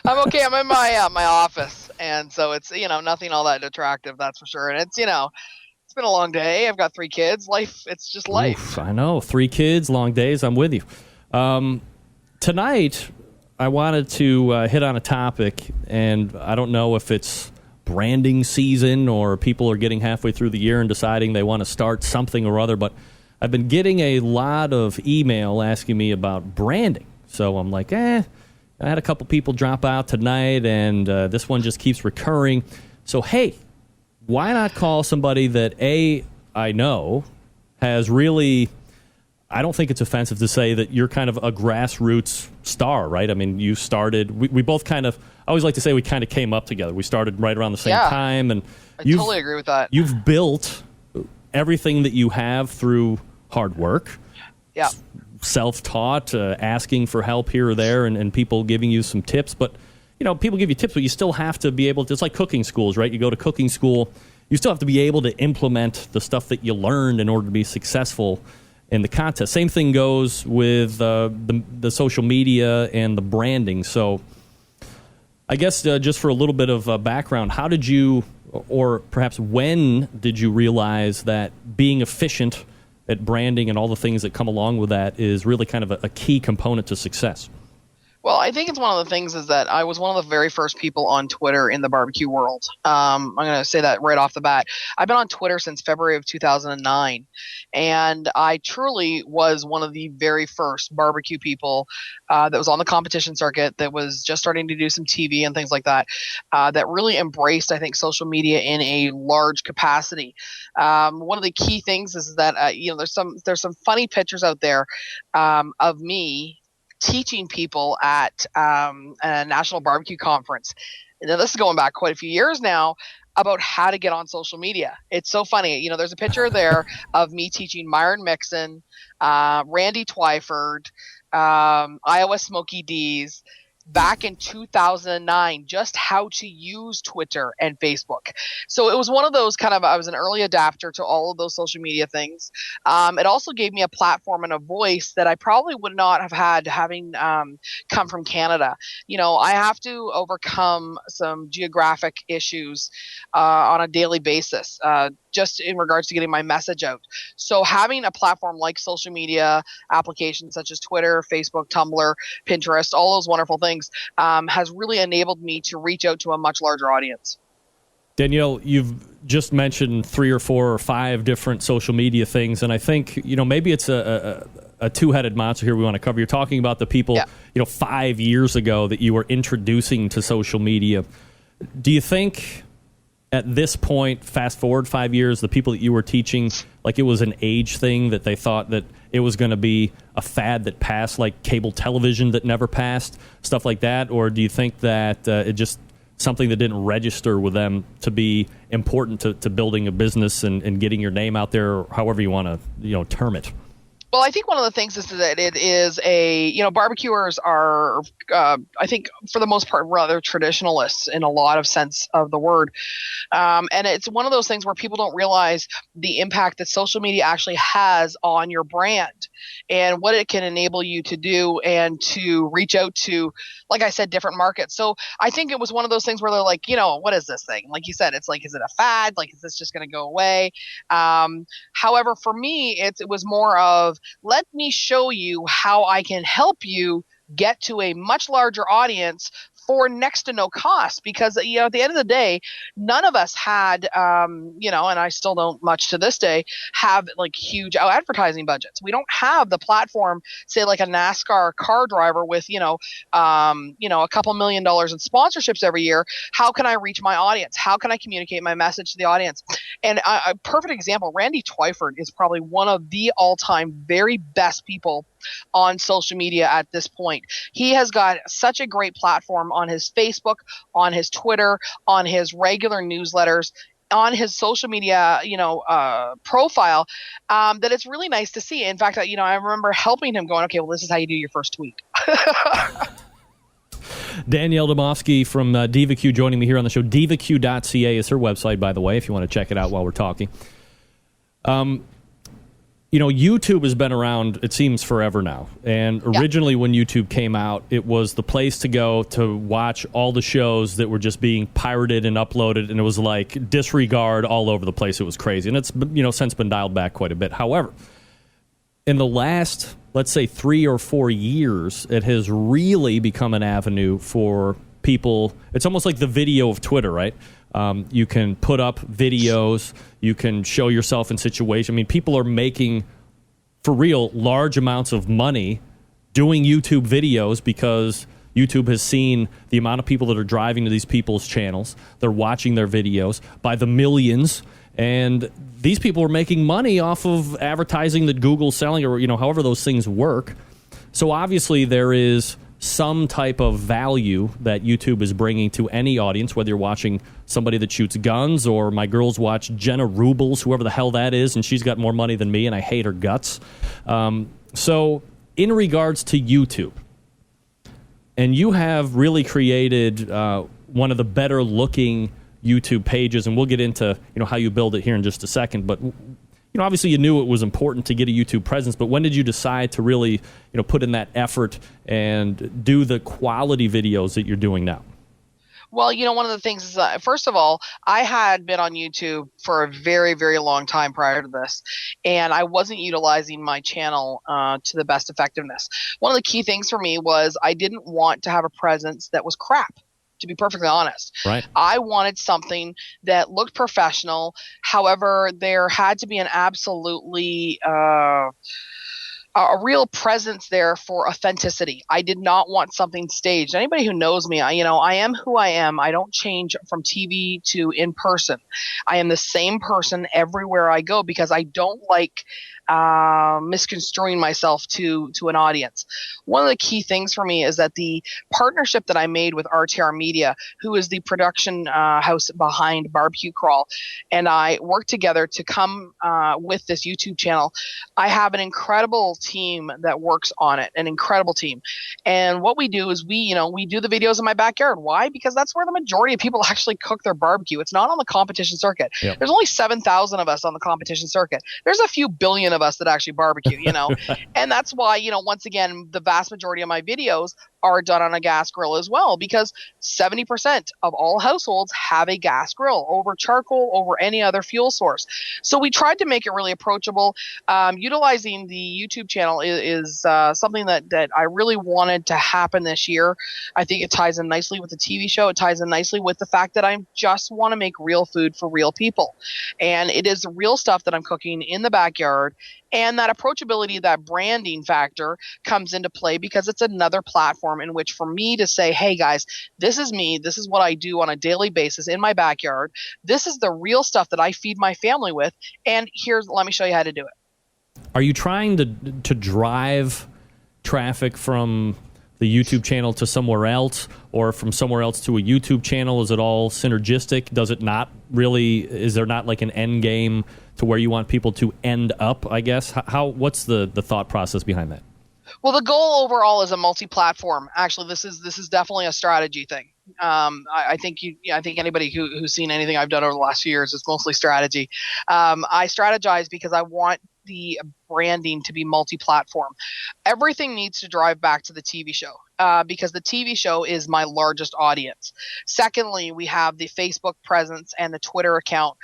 S5: I'm okay. I'm in my office, and so it's nothing all that attractive, that's for sure. And it's it's been a long day. I've got 3 kids. Life, it's just life.
S1: Oof, I know, 3 kids, long days. I'm with you. Tonight, I wanted to hit on a topic, and I don't know if it's branding season, or people are getting halfway through the year and deciding they want to start something or other. But I've been getting a lot of email asking me about branding. So I'm like, I had a couple people drop out tonight, and this one just keeps recurring. So, hey, why not call somebody that, I know has really, I don't think it's offensive to say that you're kind of a grassroots star, right? I mean, you started, we both kind of, I always like to say we kind of came up together. We started right around the same time. And
S5: I totally agree with that.
S1: You've built everything that you have through hard work.
S5: Yeah.
S1: Self-taught, asking for help here or there, and people giving you some tips. But, people give you tips, but you still have to be able to, it's like cooking schools, right? You go to cooking school, you still have to be able to implement the stuff that you learned in order to be successful in the contest. Same thing goes with the social media and the branding. So I guess just for a little bit of background, how did you, or perhaps when did you realize that being efficient at branding and all the things that come along with that is really kind of a key component to success?
S5: Well, I think it's one of the things is that I was one of the very first people on Twitter in the barbecue world. I'm going to say that right off the bat. I've been on Twitter since February of 2009, and I truly was one of the very first barbecue people that was on the competition circuit, that was just starting to do some TV and things like that, that really embraced, I think, social media in a large capacity. One of the key things is that there's some funny pictures out there of me teaching people at a national barbecue conference. Now, this is going back quite a few years now, about how to get on social media. It's so funny. There's a picture there of me teaching Myron Mixon, Randy Twyford, Iowa Smokey D's, back in 2009, just how to use Twitter and Facebook. So it was one of those I was an early adapter to all of those social media things. It also gave me a platform and a voice that I probably would not have had having come from Canada. I have to overcome some geographic issues on a daily basis, just in regards to getting my message out. So having a platform like social media applications such as Twitter, Facebook, Tumblr, Pinterest, all those wonderful things has really enabled me to reach out to a much larger audience.
S1: Danielle, you've just mentioned 3 or 4 or 5 different social media things, and I think, maybe it's a two-headed monster here we want to cover. You're talking about the people, 5 years ago that you were introducing to social media. Do you think at this point, fast forward 5 years, the people that you were teaching, like it was an age thing, that they thought that it was going to be a fad that passed, like cable television that never passed, stuff like that? Or do you think that it just something that didn't register with them to be important to building a business and getting your name out there, or however you want to term it?
S5: Well, I think one of the things is that it is barbecuers are, I think, for the most part, rather traditionalists in a lot of sense of the word. And it's one of those things where people don't realize the impact that social media actually has on your brand and what it can enable you to do and to reach out to, like I said, different markets. So I think it was one of those things where they're like, what is this thing? Like you said, it's like, is it a fad? Like, is this just going to go away? However, for me, it was more of, let me show you how I can help you get to a much larger audience for next to no cost, because at the end of the day, none of us had and I still don't much to this day have like huge advertising budgets. We don't have the platform, say like a NASCAR car driver with a couple $1 million in sponsorships every year. How can I reach my audience? How can I communicate my message to the audience? And a perfect example, Randy Twyford is probably one of the all-time very best people on social media at this point. He has got such a great platform on his Facebook, on his Twitter, on his regular newsletters, on his social media, profile, that it's really nice to see. In fact, I remember helping him going, okay, well, this is how you do your first tweet.
S1: Danielle Domofsky from DBQ joining me here on the show. DBQ.ca is her website, by the way, if you want to check it out while we're talking. YouTube has been around, it seems, forever now. And originally when YouTube came out, it was the place to go to watch all the shows that were just being pirated and uploaded, and it was like disregard all over the place. It was crazy. And it's since been dialed back quite a bit. However, in the last, let's say, 3 or 4 years, it has really become an avenue for people. It's almost like the video of Twitter, right? You can put up videos. You can show yourself in situations. I mean, people are making, for real, large amounts of money doing YouTube videos because YouTube has seen the amount of people that are driving to these people's channels. They're watching their videos by the millions. And these people are making money off of advertising that Google's selling, or however those things work. So obviously there is some type of value that YouTube is bringing to any audience, whether you're watching somebody that shoots guns or my girls watch Jenna Rubles, whoever the hell that is, and she's got more money than me, and I hate her guts. So in regards to YouTube, and you have really created one of the better looking YouTube pages, and we'll get into how you build it here in just a second, but obviously you knew it was important to get a YouTube presence, but when did you decide to really, put in that effort and do the quality videos that you're doing now?
S5: Well, one of the things is that, first of all, I had been on YouTube for a very, very long time prior to this, and I wasn't utilizing my channel to the best effectiveness. One of the key things for me was I didn't want to have a presence that was crap, to be perfectly honest.
S1: Right.
S5: I wanted something that looked professional. However, there had to be an absolutely a real presence there for authenticity. I did not want something staged. Anybody who knows me, I am who I am. I don't change from TV to in person. I am the same person everywhere I go because I don't like misconstruing myself to an audience. One of the key things for me is that the partnership that I made with RTR Media, who is the production house behind Barbecue Crawl, and I worked together to come with this YouTube channel. I have an incredible team that works on it, an incredible team. And what we do is we do the videos in my backyard. Why? Because that's where the majority of people actually cook their barbecue. It's not on the competition circuit. Yep. There's only 7,000 of us on the competition circuit. There's a few billion of us that actually barbecue, and that's why, once again, the vast majority of my videos are done on a gas grill as well, because 70% of all households have a gas grill over charcoal, over any other fuel source. So we tried to make it really approachable. Utilizing the YouTube channel is something that I really wanted to happen this year. I think it ties in nicely with the TV show. It ties in nicely with the fact that I just want to make real food for real people. And it is the real stuff that I'm cooking in the backyard. And that approachability, that branding factor comes into play because it's another platform in which for me to say, hey guys, this is me. This is what I do on a daily basis in my backyard. This is the real stuff that I feed my family with. And let me show you how to do it.
S1: Are you trying to drive traffic from the YouTube channel to somewhere else, or from somewhere else to a YouTube channel? Is it all synergistic? Does it not really, is there not like an end game to where you want people to end up, I guess? What's the thought process behind that?
S5: Well, the goal overall is a multi-platform. Actually, this is definitely a strategy thing. I think anybody who's seen anything I've done over the last few years is mostly strategy. I strategize because I want the branding to be multi-platform. Everything needs to drive back to the TV show because the TV show is my largest audience. Secondly, we have the Facebook presence and the Twitter account.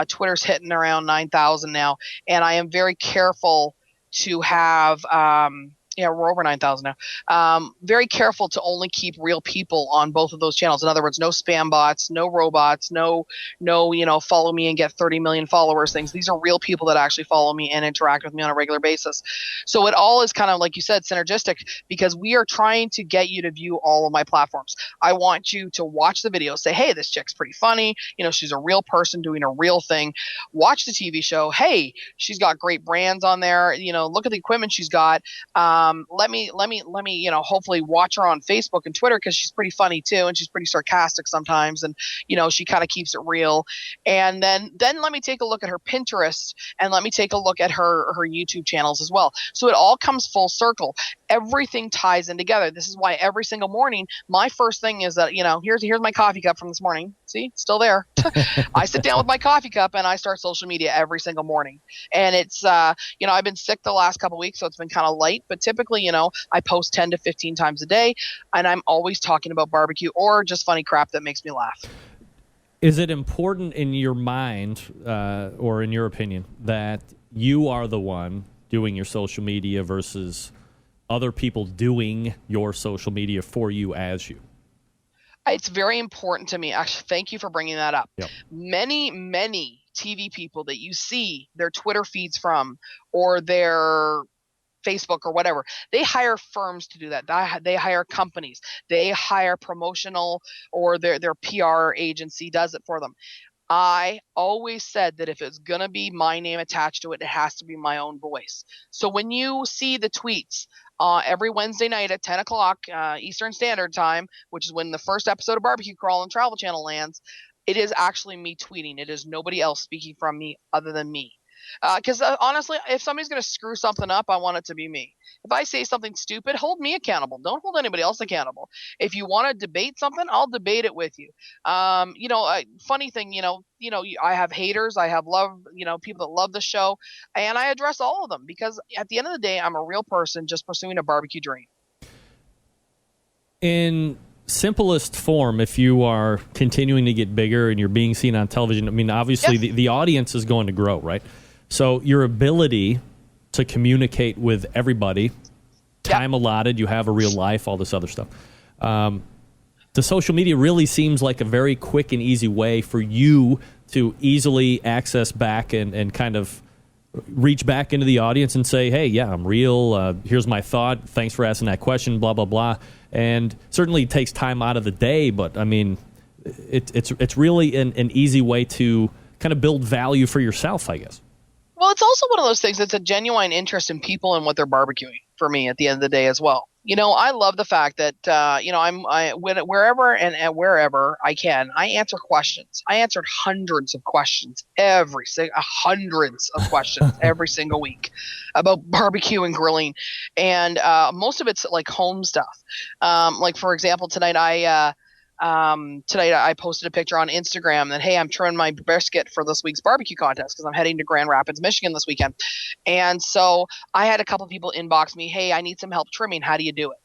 S5: Twitter's hitting around 9,000 now, and I am very careful to have we're over 9,000 now. Very careful to only keep real people on both of those channels. In other words, no spam bots, no robots, no, follow me and get 30 million followers things. These are real people that actually follow me and interact with me on a regular basis. So it all is kind of, like you said, synergistic because we are trying to get you to view all of my platforms. I want you to watch the video, say, hey, this chick's pretty funny. She's a real person doing a real thing. Watch the TV show. Hey, she's got great brands on there. Look at the equipment she's got. Let me, hopefully watch her on Facebook and Twitter because she's pretty funny too, and she's pretty sarcastic sometimes, and she kind of keeps it real. And then let me take a look at her Pinterest, and let me take a look at her YouTube channels as well. So it all comes full circle. Everything ties in together. This is why every single morning, my first thing is that here's my coffee cup from this morning. See, it's still there. I sit down with my coffee cup and I start social media every single morning. And it's I've been sick the last couple of weeks, so it's been kind of light, but typically, I post 10 to 15 times a day, and I'm always talking about barbecue or just funny crap that makes me laugh.
S1: Is it important in your mind, or in your opinion, that you are the one doing your social media versus other people doing your social media for you as you?
S5: It's very important to me. Actually, thank you for bringing that up.
S1: Yep.
S5: Many TV people that you see their Twitter feeds from or their Facebook or whatever, they hire firms to do that. They hire companies. They hire promotional, or their PR agency does it for them. I always said that if it's going to be my name attached to it, it has to be my own voice. So when you see the tweets every Wednesday night at 10 o'clock Eastern Standard Time, which is when the first episode of Barbecue Crawl and Travel Channel lands, it is actually me tweeting. It is nobody else speaking from me other than me. Because honestly, if somebody's going to screw something up, I want it to be me. If I say something stupid, hold me accountable. Don't hold anybody else accountable. If you want to debate something, I'll debate it with you. Funny thing, I have haters. I have people that love the show, and I address all of them because at the end of the day, I'm a real person just pursuing a barbecue dream.
S1: In simplest form, if you are continuing to get bigger and you're being seen on television, I mean, obviously the audience is going to grow, right? So your ability to communicate with everybody, time allotted, you have a real life, all this other stuff. The social media really seems like a very quick and easy way for you to easily access back and kind of reach back into the audience and say, hey, yeah, I'm real. Here's my thought. Thanks for asking that question, blah, blah, blah. And certainly it takes time out of the day, but, I mean, it's really an easy way to kind of build value for yourself, I guess.
S5: Well, it's also one of those things that's a genuine interest in people and what they're barbecuing for me at the end of the day as well. I love the fact that, wherever and wherever I can, I answer questions. I answered hundreds of questions every single week about barbecue and grilling. And most of it's like home stuff. Like, for example, tonight I posted a picture on Instagram that, hey, I'm trimming my brisket for this week's barbecue contest because I'm heading to Grand Rapids, Michigan this weekend. And so I had a couple people inbox me, hey, I need some help trimming. How do you do it?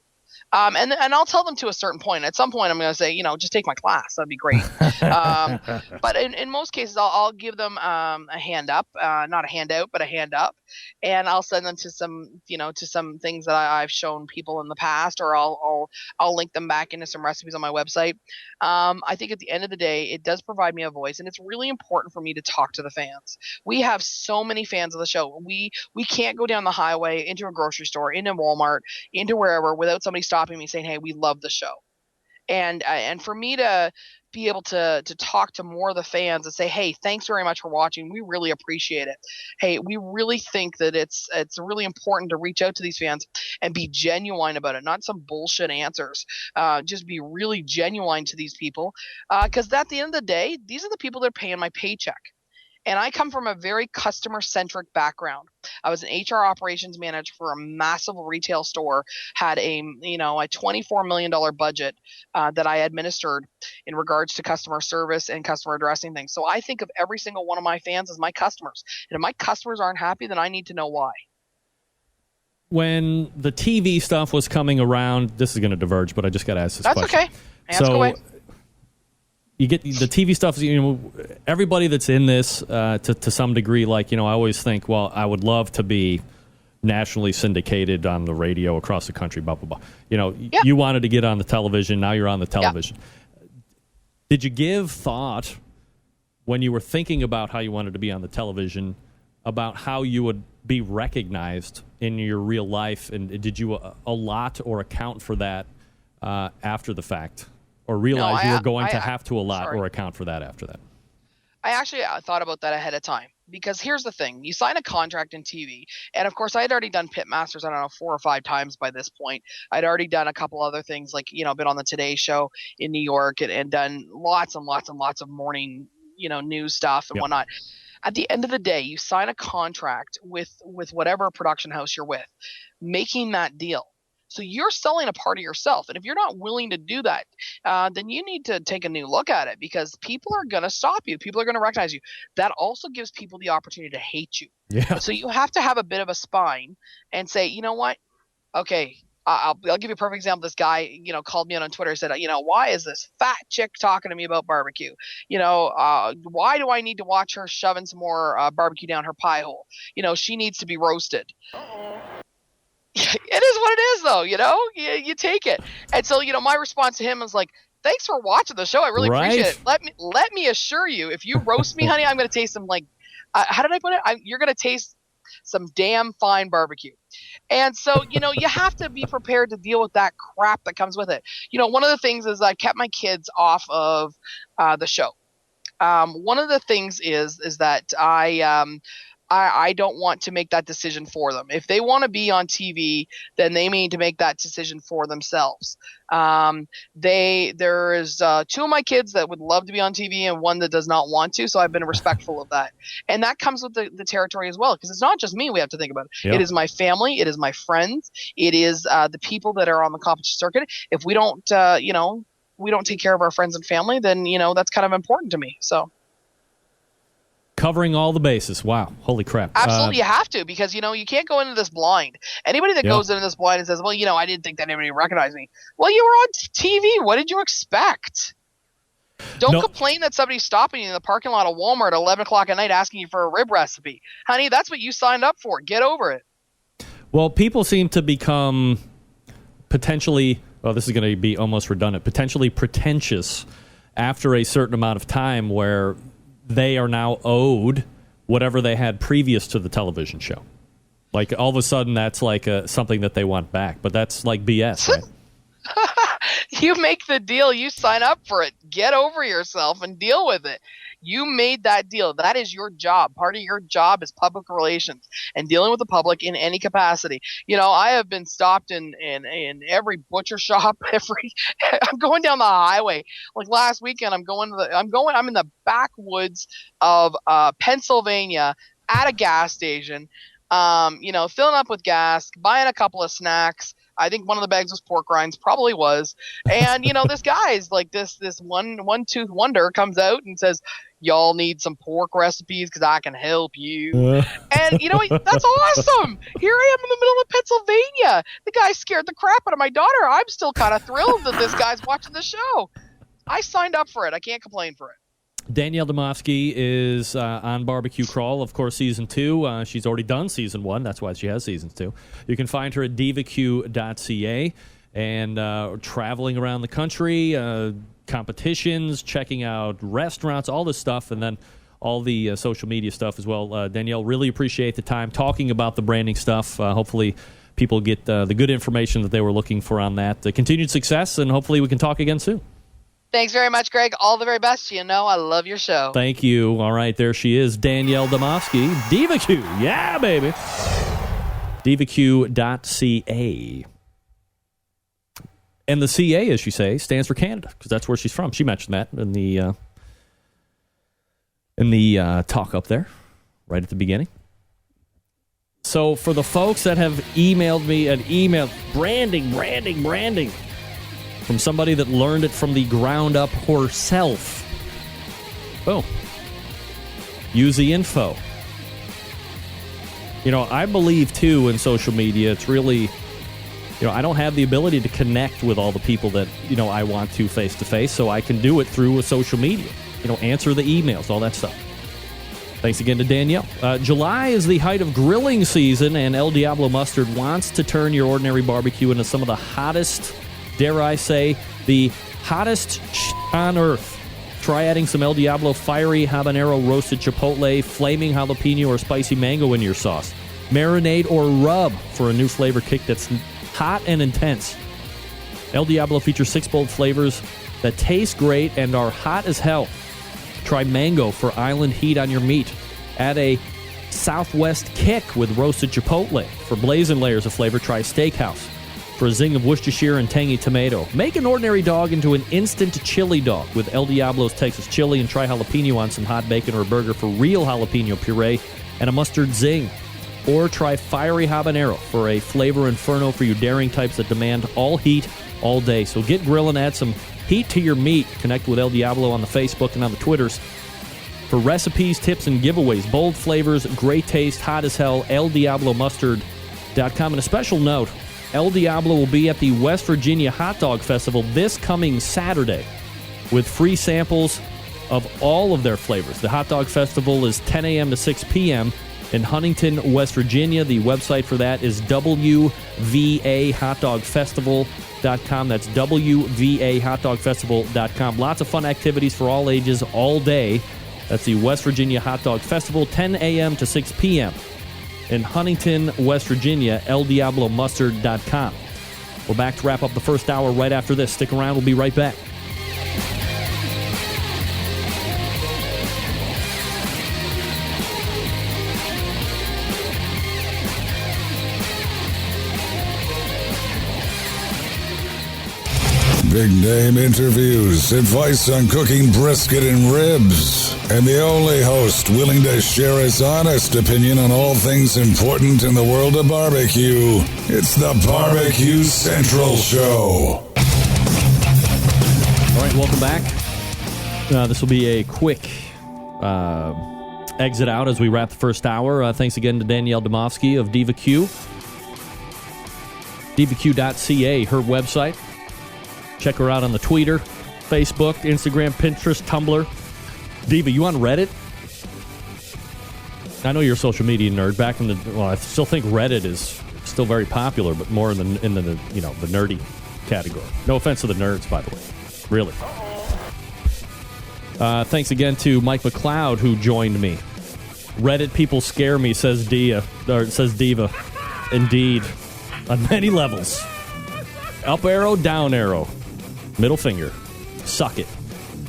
S5: And I'll tell them to a certain point. At some point, I'm going to say, just take my class. That'd be great. But in most cases, I'll give them a hand up, not a handout, but a hand up, and I'll send them to some things that I've shown people in the past, or I'll link them back into some recipes on my website. I think at the end of the day, it does provide me a voice, and it's really important for me to talk to the fans. We have so many fans of the show. We can't go down the highway into a grocery store, into Walmart, into wherever without somebody stopping me saying, hey, we love the show. And for me to be able to talk to more of the fans and say, hey, thanks very much for watching. We really appreciate it. Hey, we really think that it's really important to reach out to these fans and be genuine about it, not some bullshit answers. Just be really genuine to these people. Because at the end of the day, these are the people that are paying my paycheck. And I come from a very customer-centric background. I was an HR operations manager for a massive retail store, had a $24 million budget that I administered in regards to customer service and customer addressing things. So I think of every single one of my fans as my customers. And if my customers aren't happy, then I need to know why.
S1: When the TV stuff was coming around, this is going to diverge, but I just got to ask this question.
S5: That's okay. Ask away.
S1: You get the TV stuff, everybody that's in this to some degree, I always think, well, I would love to be nationally syndicated on the radio across the country, blah, blah, blah. You wanted to get on the television, now you're on the television. Yeah. Did you give thought when you were thinking about how you wanted to be on the television about how you would be recognized in your real life, and did you allot or account for that after the fact? Or realize you were going to have to allot or account for that after that?
S5: I actually thought about that ahead of time. Because here's the thing. You sign a contract in TV. And, of course, I had already done Pitmasters, 4 or 5 times by this point. I'd already done a couple other things, like, been on the Today Show in New York and done lots and lots and lots of morning, news stuff and whatnot. At the end of the day, you sign a contract with whatever production house you're with, making that deal. So you're selling a part of yourself. And if you're not willing to do that, then you need to take a new look at it, because people are going to stop you. People are going to recognize you. That also gives people the opportunity to hate you. Yeah. So you have to have a bit of a spine and say, you know what? Okay, I'll give you a perfect example. This guy, called me on Twitter and said, why is this fat chick talking to me about barbecue? Why do I need to watch her shoving some more barbecue down her pie hole? She needs to be roasted. It is what it is, though. You take it. And so, my response to him is like, thanks for watching the show. I really
S1: Right.
S5: appreciate it. Let me assure you, if you roast me, honey, I'm going to taste some, like, how did I put it? You're going to taste some damn fine barbecue. And so, you have to be prepared to deal with that crap that comes with it. One of the things is I kept my kids off of the show. One of the things is that I don't want to make that decision for them. If they want to be on TV, then they need to make that decision for themselves. There's two of my kids that would love to be on TV and one that does not want to. So I've been respectful of that. And that comes with the territory as well, because it's not just me we have to think about.
S1: Yep.
S5: It is my family. It is my friends. It is the people that are on the competition circuit. If we don't, we don't take care of our friends and family, then, that's kind of important to me. So.
S1: Covering all the bases. Wow. Holy crap.
S5: Absolutely, you have to, because, you can't go into this blind. Anybody that goes into this blind and says, well, I didn't think that anybody recognized me. Well, you were on TV. What did you expect? Don't complain that somebody's stopping you in the parking lot of Walmart at 11 o'clock at night asking you for a rib recipe. Honey, that's what you signed up for. Get over it.
S1: Well, people seem to become potentially, this is going to be almost redundant, potentially pretentious after a certain amount of time where they are now owed whatever they had previous to the television show. Like, all of a sudden, that's like something that they want back. But that's like BS, right?
S5: You make the deal. You sign up for it. Get over yourself and deal with it. You made that deal. That is your job. Part of your job is public relations and dealing with the public in any capacity. I have been stopped in every butcher shop. I'm going down the highway. Like last weekend, I'm in the backwoods of Pennsylvania at a gas station, filling up with gas, buying a couple of snacks. I think one of the bags was pork rinds, probably was. And, this guy's like this one-tooth wonder comes out and says, y'all need some pork recipes because I can help you. And, that's awesome. Here I am in the middle of Pennsylvania. The guy scared the crap out of my daughter. I'm still kind of thrilled that this guy's watching the show. I signed up for it. I can't complain for it.
S1: Danielle Domofsky is on Barbecue Crawl, of course, Season 2. She's already done Season 1. That's why she has Season 2. You can find her at DBQ.ca and traveling around the country, competitions, checking out restaurants, all this stuff, and then all the social media stuff as well. Danielle, really appreciate the time talking about the branding stuff. Hopefully people get the good information that they were looking for on that. Continued success, and hopefully we can talk again soon.
S5: Thanks very much, Greg. All the very best. I love your show.
S1: Thank you. All right, there she is, Danielle Domofsky, DBQ. Yeah, baby. DBQ.ca. And the CA, as you say, stands for Canada, because that's where she's from. She mentioned that in the talk up there, right at the beginning. So for the folks that have emailed me an email, branding, from somebody that learned it from the ground up herself. Boom. Use the info. I believe, too, in social media, it's really, I don't have the ability to connect with all the people that, I want to face-to-face, so I can do it through social media. Answer the emails, all that stuff. Thanks again to Danielle. July is the height of grilling season, and El Diablo Mustard wants to turn your ordinary barbecue into some of the hottest, dare I say, the hottest on earth. Try adding some El Diablo fiery habanero roasted chipotle, flaming jalapeno, or spicy mango in your sauce. Marinate or rub for a new flavor kick that's hot and intense. El Diablo features 6 bold flavors that taste great and are hot as hell. Try mango for island heat on your meat. Add a Southwest kick with roasted chipotle. For blazing layers of flavor, try steakhouse. For a zing of Worcestershire and tangy tomato. Make an ordinary dog into an instant chili dog with El Diablo's Texas chili, and try jalapeno on some hot bacon or a burger for real jalapeno puree and a mustard zing. Or try fiery habanero for a flavor inferno for you daring types that demand all heat all day. So get grilling, add some heat to your meat. Connect with El Diablo on the Facebook and on the Twitters. For recipes, tips, and giveaways, bold flavors, great taste, hot as hell, eldiablomustard.com. And a special note, El Diablo will be at the West Virginia Hot Dog Festival this coming Saturday with free samples of all of their flavors. The Hot Dog Festival is 10 a.m. to 6 p.m. In Huntington, West Virginia, the website for that is WVAHotDogFestival.com. That's WVAHotDogFestival.com. Lots of fun activities for all ages all day. That's the West Virginia Hot Dog Festival, 10 a.m. to 6 p.m. In Huntington, West Virginia, LDiabloMustard.com. We're back to wrap up the first hour right after this. Stick around. We'll be right back.
S3: Big name interviews, advice on cooking brisket and ribs, and the only host willing to share his honest opinion on all things important in the world of barbecue. It's the Barbecue Central Show.
S1: All right, welcome back. This will be a quick exit out as we wrap the first hour. Thanks again to Danielle Domofsky of DivaQ. DivaQ.ca, her website. Check her out on the Twitter, Facebook, Instagram, Pinterest, Tumblr. Diva, you on Reddit? I know you're a social media nerd. Back in the, well, I still think Reddit is still very popular, but more in the you know, the nerdy category. No offense to the nerds, by the way. Really. Thanks again to Mike McCloud, who joined me. Reddit people scare me, says Diva. Indeed. On many levels. Up arrow, down arrow. Middle finger. Suck it.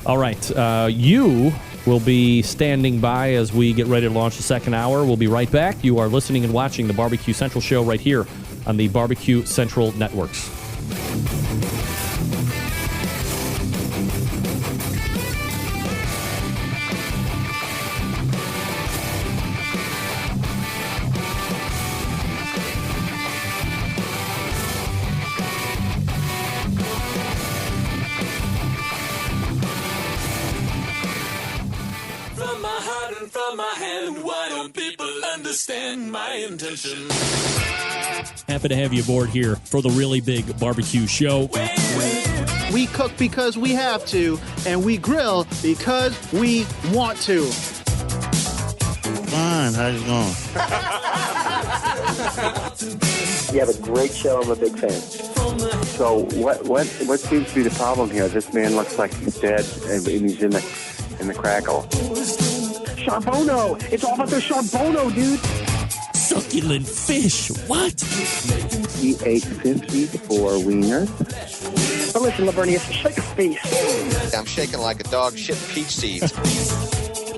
S1: All right. You will be standing by as we get ready to launch the second hour. We'll be right back. You are listening and watching the Barbecue Central Show right here on the Barbecue Central Networks.
S6: Understand my intention.
S1: Happy to have you aboard here for the really big barbecue show.
S7: We cook because we have to, and we grill because we want to.
S8: Fine, how's it going?
S9: You have a great show. I'm a big fan. So what seems to be the problem here? This man looks like he's dead, and he's in the crackle.
S7: Charbono! It's all about the Charbono, dude!
S6: Succulent fish. What?
S9: He ate 54 wieners.
S7: But listen, Lavernius, shake a face.
S10: I'm shaking like a dog shit peach seeds.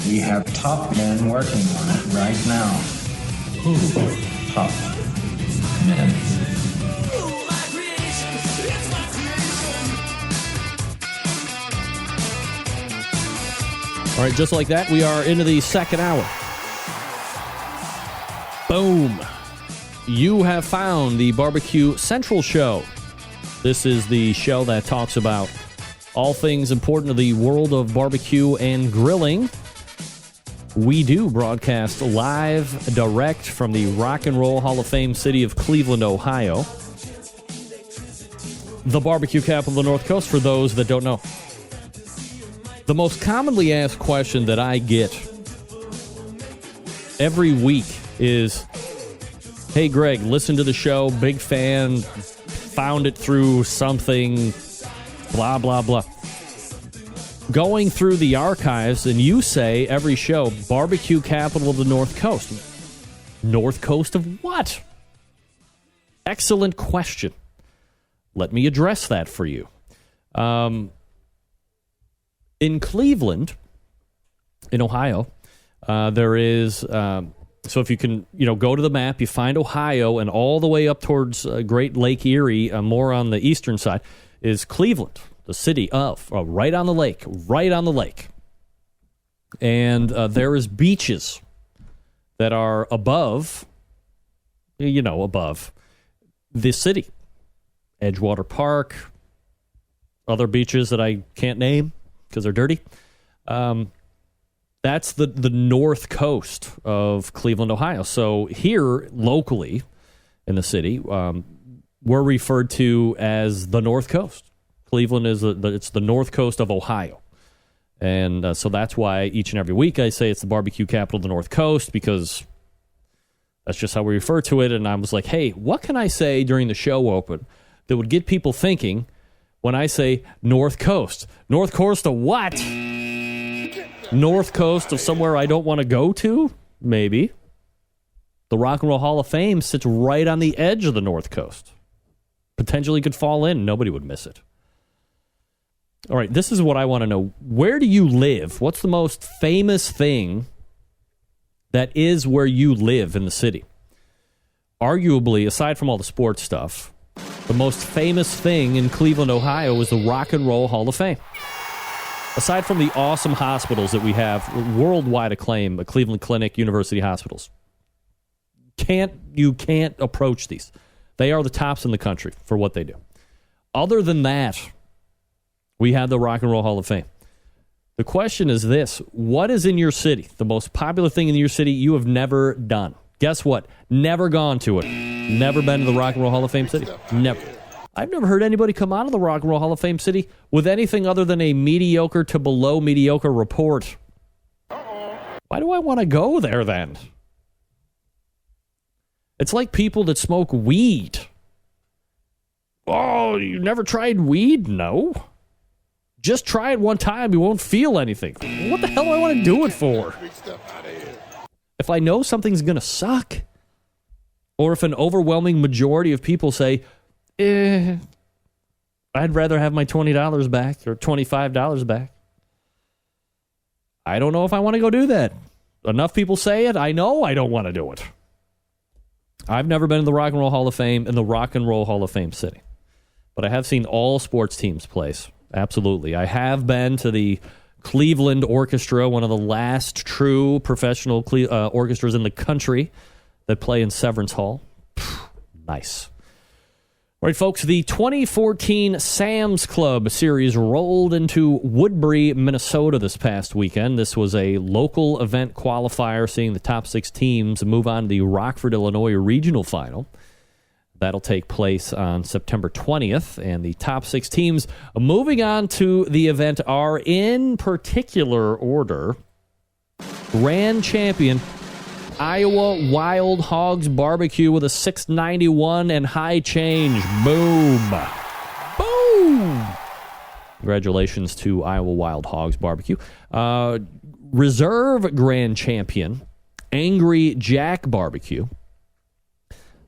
S11: We have top men working on it right now. Who? Top men.
S1: All right, just like that, we are into the second hour. Boom. You have found the Barbecue Central Show. This is the show that talks about all things important to the world of barbecue and grilling. We do broadcast live, direct from the Rock and Roll Hall of Fame city of Cleveland, Ohio. The barbecue capital of the North Coast, for those that don't know. The most commonly asked question that I get every week is, hey, Greg, listen to the show, big fan, found it through something, blah, blah, blah. Going through the archives, and you say every show, barbecue capital of the North Coast. North Coast of what? Excellent question. Let me address that for you. In Cleveland, in Ohio, there is, so if you can, go to the map, you find Ohio, and all the way up towards Great Lake Erie, more on the eastern side, is Cleveland, the city of, right on the lake. And there is beaches that are above the city. Edgewater Park, other beaches that I can't name because they're dirty. That's the north coast of Cleveland, Ohio. So here, locally, in the city, we're referred to as the North Coast. Cleveland it's the north coast of Ohio. And so that's why each and every week I say it's the barbecue capital of the North Coast, because That's just how we refer to it. And I was like, hey, what can I say during the show open that would get people thinking when I say North Coast? North Coast of what? North Coast of somewhere I don't want to go to? Maybe. The Rock and Roll Hall of Fame sits right on the edge of the North Coast. Potentially could fall in. Nobody would miss it. All right, this is what I want to know. Where do you live? What's the most famous thing that is where you live in the city? Arguably, aside from all the sports stuff, the most famous thing in Cleveland, Ohio is the Rock and Roll Hall of Fame. Aside from the awesome hospitals that we have, worldwide acclaim, Cleveland Clinic, University Hospitals, you can't approach these. They are the tops in the country for what they do. Other than that, we have the Rock and Roll Hall of Fame. The question is this: what is in your city? The most popular thing in your city you have never done. Guess what? Never gone to it. Never been to the Rock and Roll Hall of Fame city. Never. I've never heard anybody come out of the Rock and Roll Hall of Fame city with anything other than a mediocre to below mediocre report. Why do I want to go there then? It's like people that smoke weed. Oh, you never tried weed? No. Just try it one time. You won't feel anything. What the hell do I want to do it for? If I know something's going to suck, or if an overwhelming majority of people say, I'd rather have my $20 back or $25 back, I don't know if I want to go do that. Enough people say it. I know I don't want to do it. I've never been in the Rock and Roll Hall of Fame in the Rock and Roll Hall of Fame city. But I have seen all sports teams play. Absolutely. I have been to the Cleveland Orchestra, one of the last true professional orchestras in the country that play in Severance Hall. Nice. All right, folks, the 2014 Sam's Club Series rolled into Woodbury, Minnesota this past weekend. This was a local event qualifier, seeing the top 6 teams move on to the Rockford, Illinois regional final. That'll take place on September 20th, and the top 6 teams moving on to the event are, in particular order, Grand Champion Iowa Wild Hogs Barbecue with a 691 and high change. Boom. Boom. Congratulations to Iowa Wild Hogs Barbecue. Reserve Grand Champion Angry Jack Barbecue.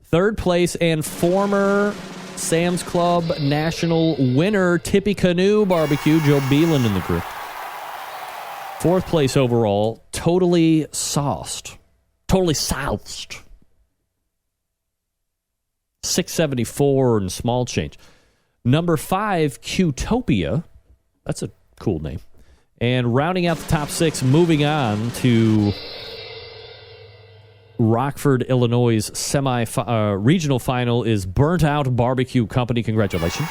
S1: Third place and former Sam's Club National winner Tippecanoe Barbecue, Joe Beelan in the crew. Fourth place overall, Totally Sauced. 674 and small change. Number 5, Qtopia. That's a cool name. And rounding out the top 6, moving on to Rockford, Illinois' regional final is Burnt Out Barbecue Company. Congratulations.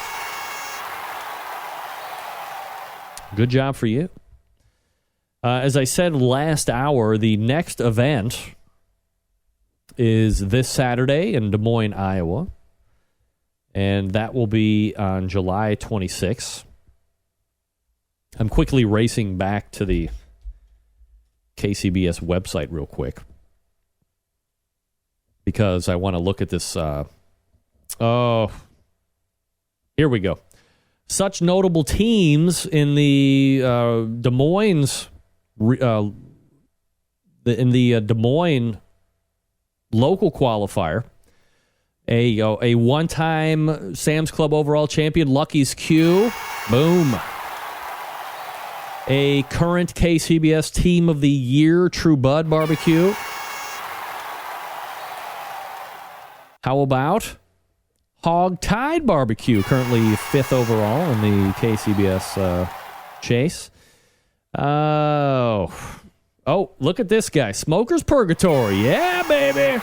S1: Good job for you. As I said last hour, the next event is this Saturday in Des Moines, Iowa. And that will be on July 26th. I'm quickly racing back to the KCBS website real quick, because I want to look at this. Here we go. Such notable teams in the Des Moines, in the Des Moines local qualifier. A one-time Sam's Club overall champion, Lucky's Q. Boom. A current KCBS Team of the Year, True Bud Barbecue. How about Hog Tide Barbecue, currently 5th overall in the KCBS chase. Oh, look at this guy. Smoker's Purgatory. Yeah, baby.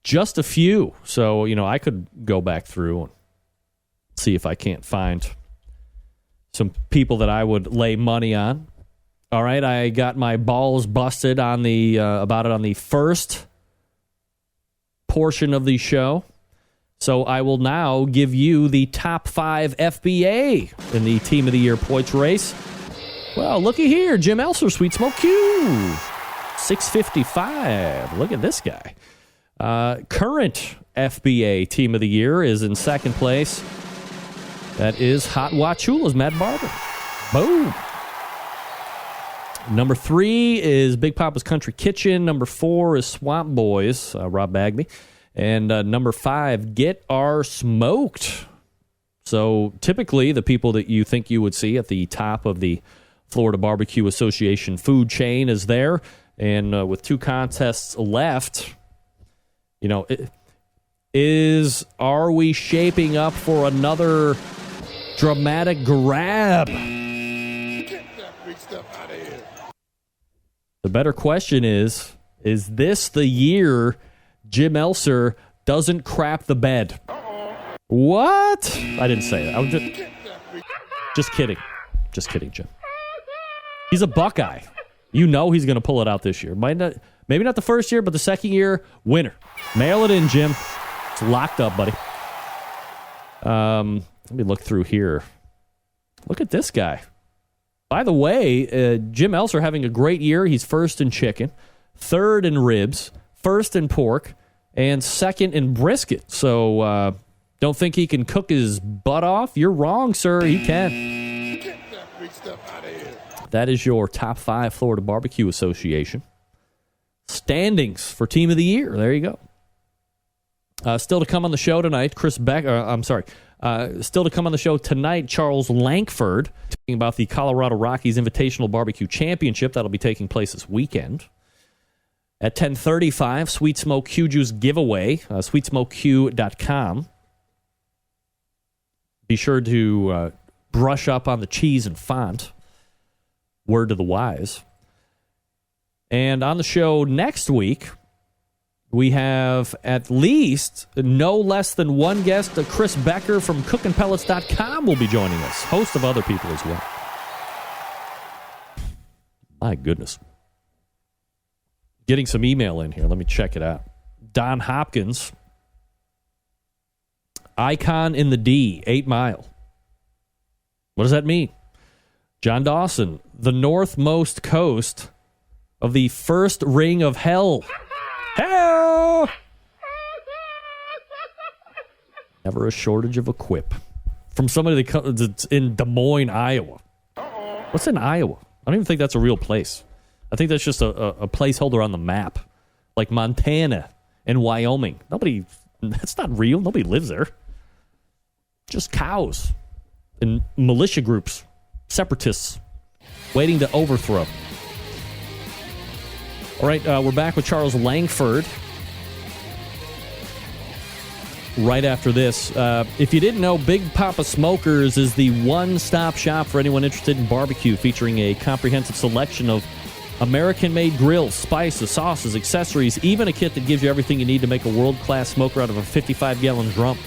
S1: Just a few. So, I could go back through and see if I can't find some people that I would lay money on. All right, I got my balls busted on about it on the first portion of the show. So I will now give you the top 5 FBA in the Team of the Year points race. Well, looky here, Jim Elser, Sweet Smoke Q. 655. Look at this guy. Current FBA Team of the Year is in second place. That is Hot Wachula's Matt Barber. Boom. Number 3 is Big Papa's Country Kitchen. Number 4 is Swamp Boys, Rob Bagby. And number 5, Get Our Smoked. So typically the people that you think you would see at the top of the Florida Barbecue Association food chain is there. And with 2 contests left, you know, are we shaping up for another dramatic grab?
S3: Get that big stuff out of here.
S1: The better question is this the year Jim Elser doesn't crap the bed? What? I didn't say that. I was just kidding. Just kidding, Jim. He's a Buckeye. You know he's going to pull it out this year. Maybe not the first year, but the second year, winner. Mail it in, Jim. It's locked up, buddy. Let me look through here. Look at this guy. By the way, Jim Elser having a great year. He's first in chicken, third in ribs, first in pork, and second in brisket. So don't think he can cook his butt off? You're wrong, sir. He can.
S3: Get that big stuff out of here.
S1: That is your top 5 Florida Barbecue Association standings for Team of the Year. There you go. Still to come on the show tonight, still to come on the show tonight, Charles Lankford, talking about the Colorado Rockies Invitational Barbecue Championship. That'll be taking place this weekend. At 10:35, Sweet Smoke Q Juice giveaway, sweetsmokeq.com. Be sure to brush up on the cheese and font. Word to the wise. And on the show next week, we have at least no less than one guest. Chris Becker from CookinPellets.com will be joining us. Host of other people as well. My goodness. Getting some email in here. Let me check it out. Don Hopkins. Icon in the D, 8 Mile. What does that mean? John Dawson. The northmost coast of the first ring of hell. Hell! Never a shortage of a quip. From somebody that's in Des Moines, Iowa. What's in Iowa? I don't even think that's a real place. I think that's just a placeholder on the map. Like Montana and Wyoming. That's not real. Nobody lives there. Just cows and militia groups, separatists, waiting to overthrow. All right, we're back with Charles Lankford right after this. If you didn't know, Big Poppa Smokers is the one-stop shop for anyone interested in barbecue, featuring a comprehensive selection of American-made grills, spices, sauces, accessories, even a kit that gives you everything you need to make a world-class smoker out of a 55-gallon drum.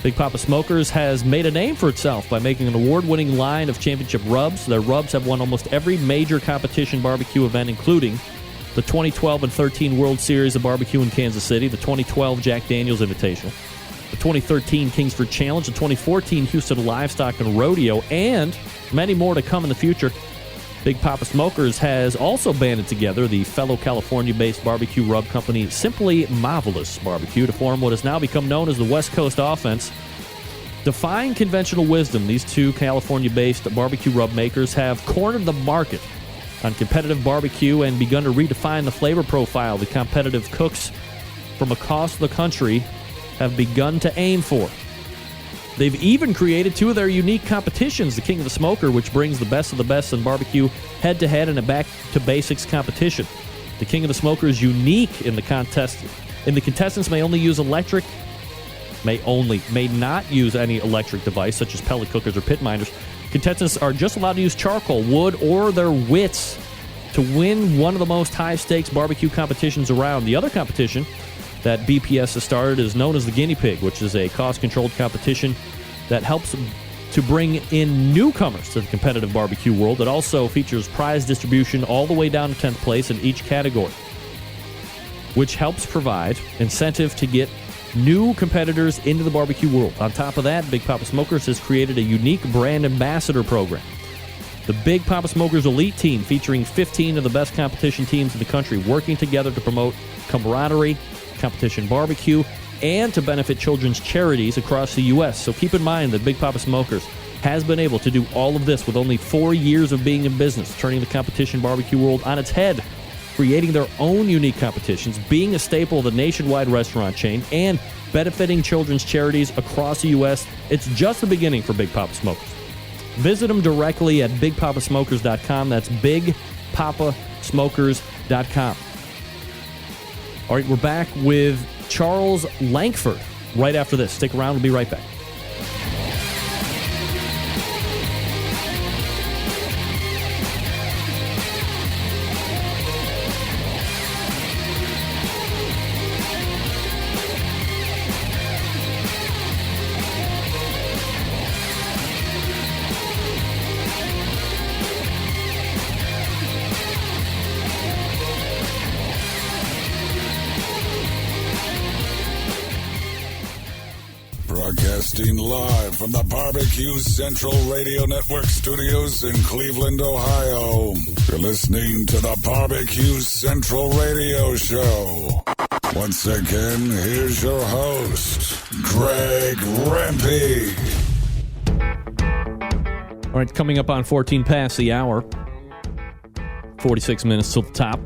S1: Big Poppa Smokers has made a name for itself by making an award-winning line of championship rubs. Their rubs have won almost every major competition barbecue event, including the 2012 and 13 World Series of Barbecue in Kansas City, the 2012 Jack Daniels Invitational, the 2013 Kingsford Challenge, the 2014 Houston Livestock and Rodeo, and many more to come in the future. Big Poppa Smokers has also banded together the fellow California-based barbecue rub company Simply Marvelous Barbecue to form what has now become known as the West Coast Offense. Defying conventional wisdom, these two California-based barbecue rub makers have cornered the market on competitive barbecue and begun to redefine the flavor profile the competitive cooks from across the country have begun to aim for. They've even created 2 of their unique competitions, the King of the Smoker, which brings the best of the best in barbecue head-to-head in a back-to-basics competition. The King of the Smoker is unique in the contest. The contestants may not use any electric device, such as pellet cookers or pit minders. Contestants are just allowed to use charcoal, wood, or their wits to win one of the most high-stakes barbecue competitions around. The other competition that BPS has started is known as the Guinea Pig, which is a cost-controlled competition that helps to bring in newcomers to the competitive barbecue world. It also features prize distribution all the way down to 10th place in each category, which helps provide incentive to get new competitors into the barbecue world. On top of that, Big Poppa Smokers has created a unique brand ambassador program The Big Poppa Smokers Elite Team, featuring 15 of the best competition teams in the country, working together to promote camaraderie, competition barbecue, and to benefit children's charities across the U.S. So keep in mind that Big Poppa Smokers has been able to do all of this with only 4 years of being in business, turning the competition barbecue world on its head, creating their own unique competitions, being a staple of the nationwide restaurant chain, and benefiting children's charities across the U.S. It's just the beginning for Big Poppa Smokers. Visit them directly at bigpoppasmokers.com. That's bigpoppasmokers.com. All right, we're back with Charles Lankford right after this. Stick around. We'll be right back.
S3: Broadcasting live from the BBQ Central Radio Network studios in Cleveland, Ohio. You're listening to the BBQ Central Radio Show. Once again, here's your host, Greg Rempe.
S1: All right, coming up on 14 past the hour, 46 minutes till the top.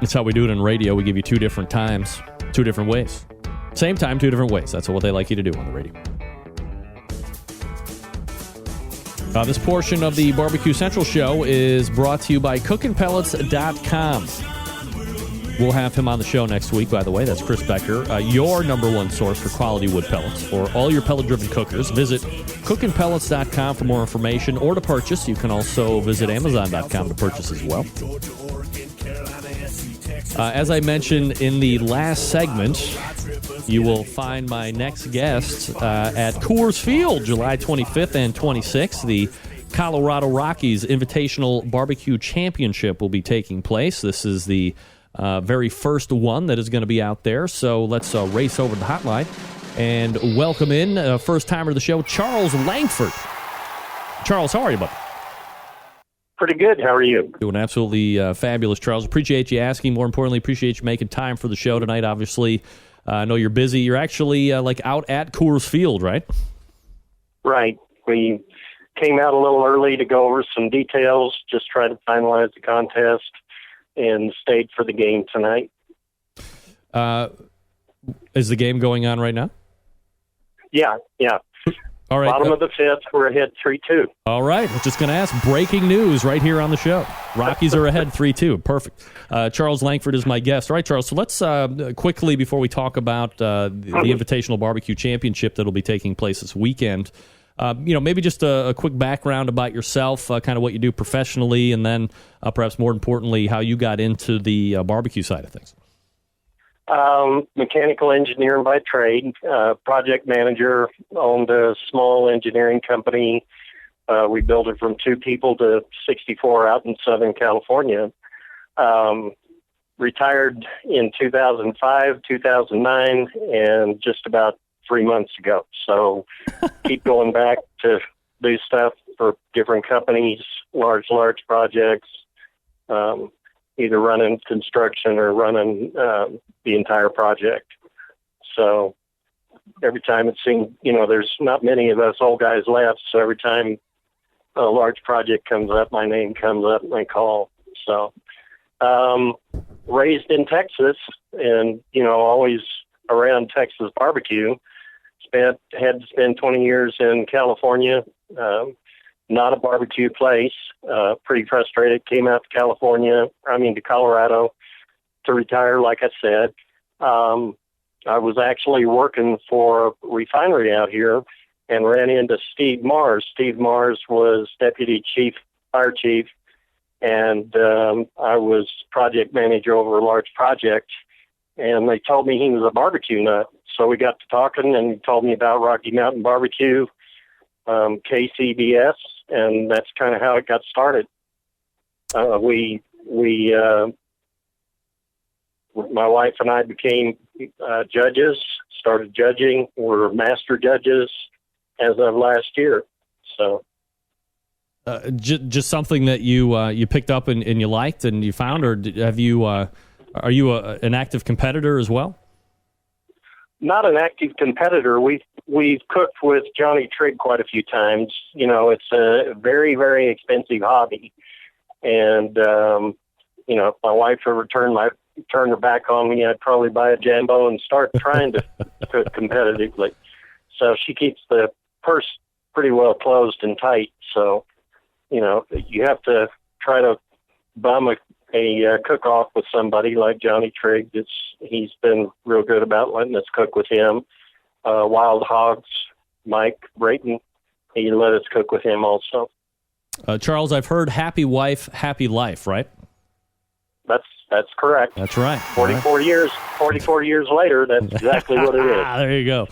S1: That's how we do it in radio. We give you 2 different times, 2 different ways. Same time, 2 different ways. That's what they like you to do on the radio. This portion of the Barbecue Central show is brought to you by CookinPellets.com. We'll have him on the show next week, by the way. That's Chris Becker, your number one source for quality wood pellets. For all your pellet-driven cookers, visit CookinPellets.com for more information or to purchase. You can also visit Amazon.com to purchase as well. As I mentioned in the last segment, you will find my next guest at Coors Field, July 25th and 26th. The Colorado Rockies Invitational Barbecue Championship will be taking place. This is the very first one that is going to be out there. So let's race over to the hotline and welcome in first-timer to the show, Charles Lankford. Charles, how are you, buddy?
S8: Pretty good. How are you?
S1: Doing absolutely fabulous, Charles. Appreciate you asking. More importantly, appreciate you making time for the show tonight. Obviously, I know you're busy. You're actually out at Coors Field, right?
S8: Right. We came out a little early to go over some details, just try to finalize the contest, and stayed for the game tonight.
S1: Is the game going on right now?
S8: Yeah.
S1: All right.
S8: Bottom of the 5th, we're ahead 3-2.
S1: All right. I was just going to ask, breaking news right here on the show. Rockies are ahead 3-2. Perfect. Charles Lankford is my guest. All right, Charles, so let's quickly, before we talk about the Invitational Barbecue Championship that will be taking place this weekend, maybe just a quick background about yourself, kind of what you do professionally, and then perhaps more importantly, how you got into the barbecue side of things.
S8: Mechanical engineer by trade, project manager, owned a small engineering company. We built it from 2 people to 64 out in Southern California. Retired in 2005, 2009, and just about 3 months ago. So keep going back to do stuff for different companies, large projects, either running construction or running the entire project. So every time it seems, there's not many of us old guys left, so every time a large project comes up, my name comes up and I call. So raised in Texas and, always around Texas barbecue. Had to spend 20 years in California, not a barbecue place, pretty frustrated, came out to Colorado to retire, like I said. I was actually working for a refinery out here and ran into Steve Mars. Steve Mars was deputy fire chief, and I was project manager over a large project, and they told me he was a barbecue nut. So we got to talking, and he told me about Rocky Mountain Barbecue, KCBS, and that's kind of how it got started. My wife and I became judges, started judging. We're master judges as of last year. So
S1: Just something that you picked up and you liked and you found, or have you? Are you an active competitor as well?
S8: Not an active competitor. We've cooked with Johnny Trigg quite a few times. It's a very, very expensive hobby, and if my wife ever turned her back on me, I'd probably buy a Jambo and start trying to cook competitively. So she keeps the purse pretty well closed and tight. So, you have to try to bum a cook-off with somebody like Johnny Trigg. He's been real good about letting us cook with him. Wild Hogs, Mike Brayton, he let us cook with him also.
S1: Charles, I've heard happy wife, happy life, right?
S8: That's correct.
S1: That's right.
S8: 44 years later, that's exactly what it is.
S1: There you go.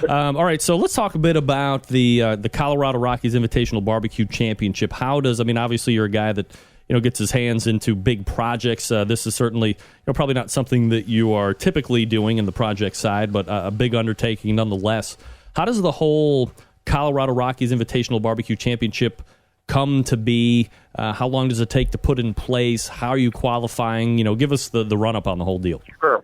S1: All right, so let's talk a bit about the Colorado Rockies Invitational Barbecue Championship. Obviously you're a guy that gets his hands into big projects. This is certainly probably not something that you are typically doing in the project side, but a big undertaking nonetheless. How does the whole Colorado Rockies Invitational Barbecue Championship come to be? How long does it take to put in place? How are you qualifying? Give us the run-up on the whole deal.
S8: Sure.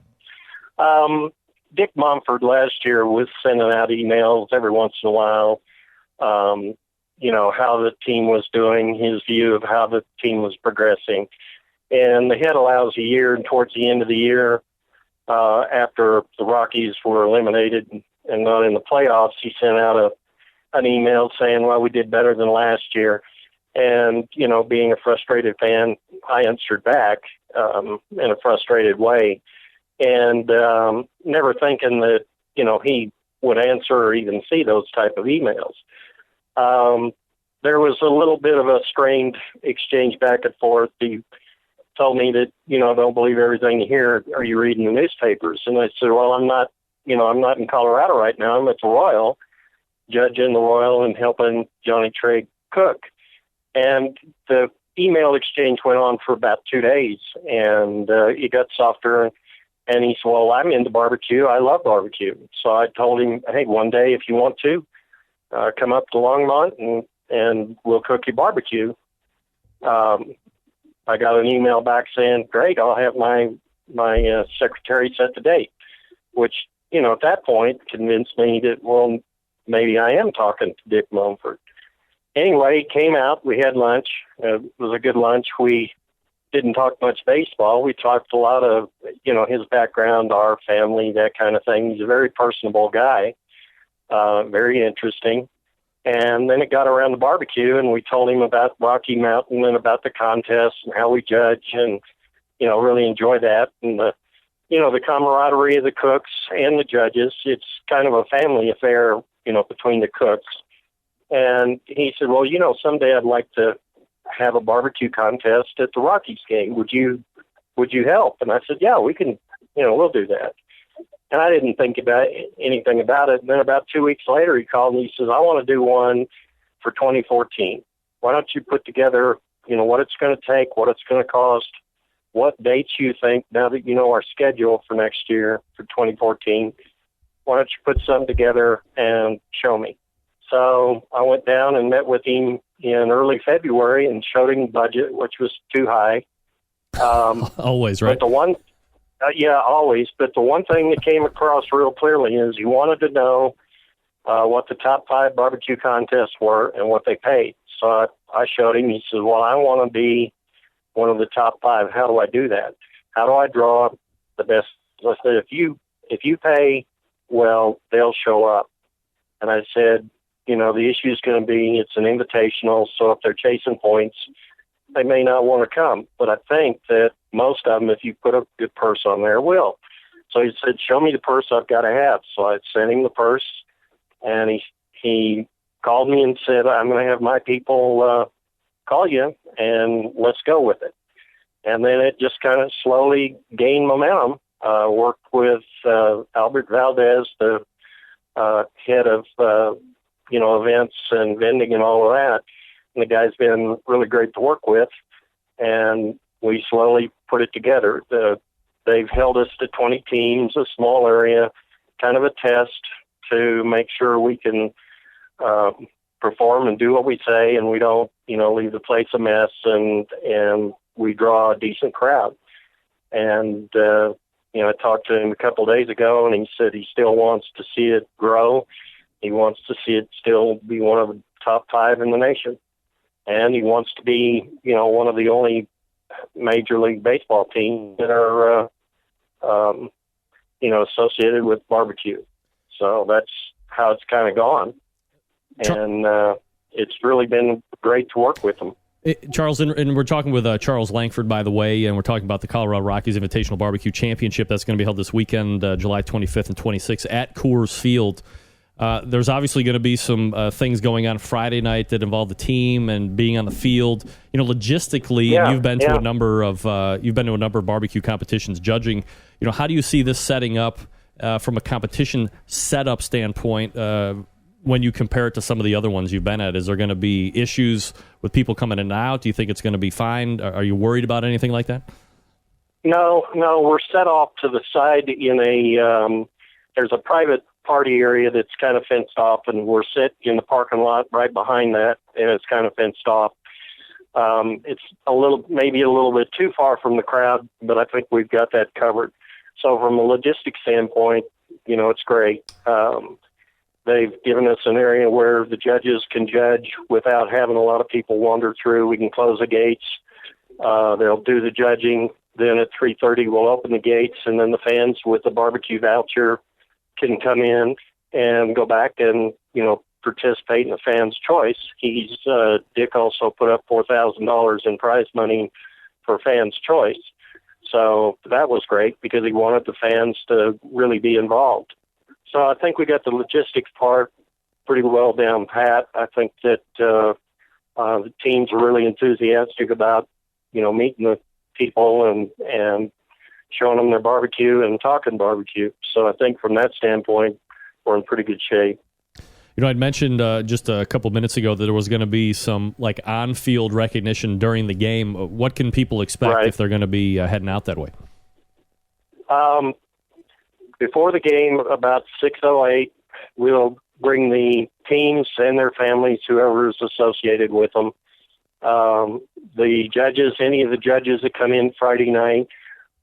S8: Dick Mumford last year was sending out emails every once in a while, how the team was doing, his view of how the team was progressing. And they had a lousy year, and towards the end of the year, after the Rockies were eliminated and not in the playoffs, he sent out an email saying, well, we did better than last year. And, being a frustrated fan, I answered back in a frustrated way, and never thinking that, he would answer or even see those type of emails. There was a little bit of a strained exchange back and forth. He told me that, don't believe everything you hear. Are you reading the newspapers? And I said, well, I'm not in Colorado right now. I'm at the Royal, judging the Royal and helping Johnny Trigg cook. And the email exchange went on for about 2 days, and it got softer. And he said, well, I'm into barbecue. I love barbecue. So I told him, hey, one day, if you want to, come up to Longmont and we'll cook you barbecue. I got an email back saying, great, I'll have my secretary set the date, which, at that point convinced me that, well, maybe I am talking to Dick Mumford. Anyway, he came out, we had lunch. It was a good lunch. We didn't talk much baseball. We talked a lot of, his background, our family, that kind of thing. He's a very personable guy, very interesting. And then it got around the barbecue, and we told him about Rocky Mountain and about the contest and how we judge, and, really enjoy that. And the camaraderie of the cooks and the judges. It's kind of a family affair, between the cooks. And he said, well, someday I'd like to have a barbecue contest at the Rockies game. Would you help? And I said, yeah, we can, we'll do that. And I didn't think about anything about it. And then about 2 weeks later, he called me. He says, I want to do one for 2014. Why don't you put together, what it's going to take, what it's going to cost, what dates you think, now that you know our schedule for next year for 2014, why don't you put something together and show me? So I went down and met with him in early February and showed him the budget, which was too high.
S1: Always, right?
S8: But always. But the one thing that came across real clearly is he wanted to know what the top 5 barbecue contests were and what they paid. So I showed him. He said, well, I want to be one of the top 5. How do I do that? How do I draw the best? I said, if you pay, well, they'll show up. And I said, the issue is going to be it's an invitational, so if they're chasing points, they may not want to come. But I think that most of them, if you put a good purse on there, will. So he said, show me the purse I've got to have. So I sent him the purse, and he called me and said, I'm going to have my people call you, and let's go with it. And then it just kind of slowly gained momentum. Worked with Albert Valdez, the head of events and vending and all of that. And the guy's been really great to work with, and we slowly put it together. They've held us to 20 teams, a small area, kind of a test to make sure we can perform and do what we say, and we don't, leave the place a mess, and we draw a decent crowd. And, I talked to him a couple of days ago, and he said he still wants to see it grow. He wants to see it still be one of the top 5 in the nation. And he wants to be, one of the only Major League Baseball teams that are, associated with barbecue. So that's how it's kind of gone. And it's really been great to work with them.
S1: Charles, and we're talking with Charles Lankford, by the way, and we're talking about the Colorado Rockies Invitational Barbecue Championship that's going to be held this weekend, July 25th and 26th at Coors Field. There's obviously going to be some things going on Friday night that involve the team and being on the field. Logistically, you've been to a number of barbecue competitions judging. How do you see this setting up from a competition setup standpoint when you compare it to some of the other ones you've been at? Is there going to be issues with people coming in and out? Do you think it's going to be fine? Are you worried about anything like that?
S8: No, we're set off to the side in there's a private party area that's kind of fenced off, and we're sit in the parking lot right behind that, and it's kind of fenced off. It's maybe a little bit too far from the crowd, but I think we've got that covered. So from a logistics standpoint, it's great. They've given us an area where the judges can judge without having a lot of people wander through. We can close the gates. They'll do the judging. Then at 3:30, we'll open the gates, and then the fans with the barbecue voucher can come in and go back and, participate in the fans' choice. Dick also put up $4,000 in prize money for fans' choice. So that was great because he wanted the fans to really be involved. So I think we got the logistics part pretty well down pat. I think that the teams are really enthusiastic about, meeting the people and showing them their barbecue and talking barbecue. So I think from that standpoint, we're in pretty good shape.
S1: I'd mentioned just a couple minutes ago that there was going to be some on-field recognition during the game. What can people expect if they're going to be heading out that way?
S8: Before the game, about 6:08, we'll bring the teams and their families, whoever is associated with them. The judges, any of the judges that come in Friday night,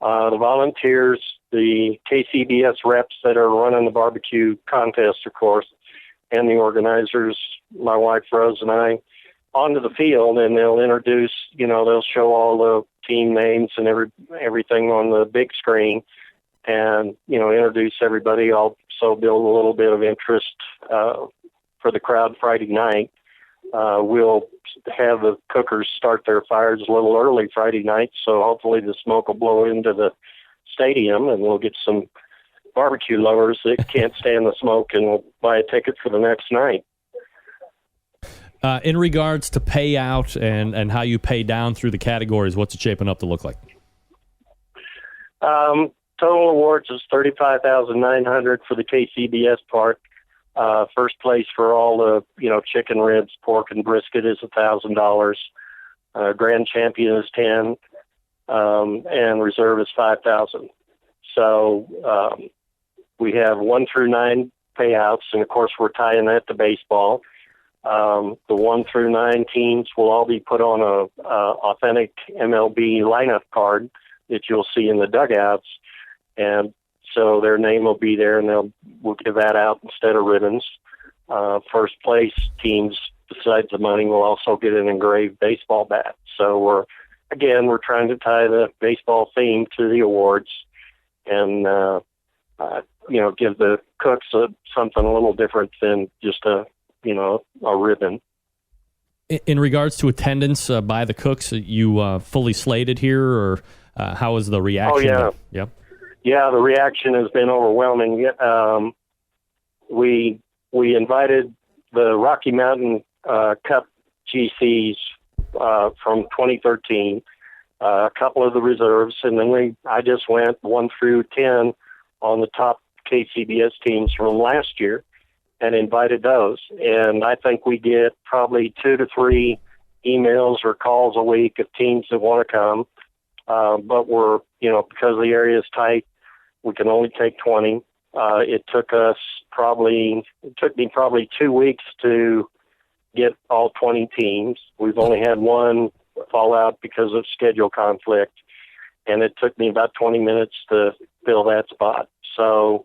S8: the volunteers, the KCBS reps that are running the barbecue contest, of course, and the organizers, my wife Rose and I, onto the field, and they'll introduce, they'll show all the team names and everything on the big screen, and, introduce everybody. Also build a little bit of interest for the crowd Friday night. We'll have the cookers start their fires a little early Friday night, so hopefully the smoke will blow into the stadium, and we'll get some barbecue lovers that can't stand the smoke and will buy a ticket for the next night.
S1: In regards to payout and how you pay down through the categories, what's it shaping up to look like?
S8: Total awards is $35,900 for the KCBS part. First place for all the, chicken ribs, pork, and brisket is $1,000. Grand champion is $10,000, and reserve is $5,000. So we have 1 through 9 payouts, and of course we're tying that to baseball. The 1 through 9 teams will all be put on a authentic MLB lineup card that you'll see in the dugouts, and so their name will be there, and we'll give that out instead of ribbons. First place teams, besides the money, will also get an engraved baseball bat. So we're trying to tie the baseball theme to the awards, and give the cooks something a little different than just a ribbon.
S1: In regards to attendance by the cooks, you fully slated here, or how is the reaction?
S8: Oh yeah, yeah. The reaction has been overwhelming. We invited the Rocky Mountain Cup GCs from 2013, a couple of the reserves, and then I just went 1 through 10 on the top KCBS teams from last year and invited those. And I think we get probably 2 to 3 emails or calls a week of teams that want to come. But we're, because the area is tight, we can only take 20. It took me probably 2 weeks to get all 20 teams. We've only had one fallout because of schedule conflict, and it took me about 20 minutes to fill that spot. So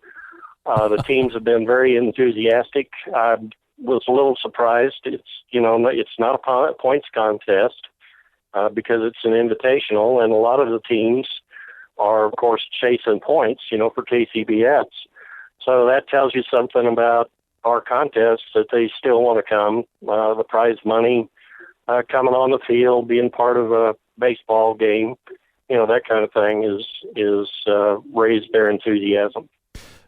S8: the teams have been very enthusiastic. I was a little surprised. It's not a points contest because it's an invitational, and a lot of the teams are, of course, chasing points, for KCBS. So that tells you something about our contest, that they still want to come. The prize money, coming on the field, being part of a baseball game, that kind of thing is raised their enthusiasm.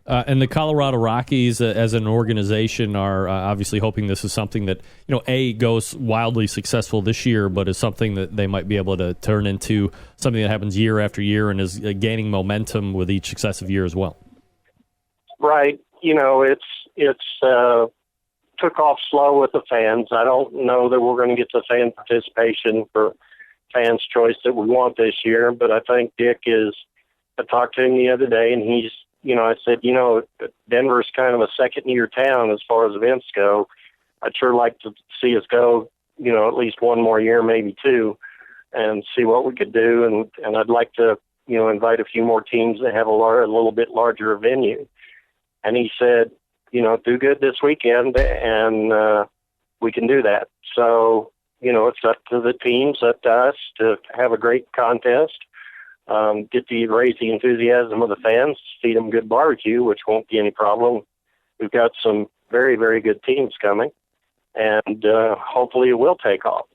S1: And the Colorado Rockies, as an organization, are obviously hoping this is something that, A, goes wildly successful this year, but is something that they might be able to turn into something that happens year after year and is gaining momentum with each successive year as well.
S8: Right. It's took off slow with the fans. I don't know that we're going to get the fan participation for Fans' Choice that we want this year, but I think Dick I talked to him the other day, and he's, I said, Denver's kind of a second-year town as far as events go. I'd sure like to see us go, at least one more year, maybe two, and see what we could do. And I'd like to, invite a few more teams that have a little bit larger venue. And he said, do good this weekend, and we can do that. So, it's up to the teams, up to us to have a great contest. Get to raise the enthusiasm of the fans, feed them good barbecue, which won't be any problem. We've got some very, very good teams coming, and hopefully it will take off.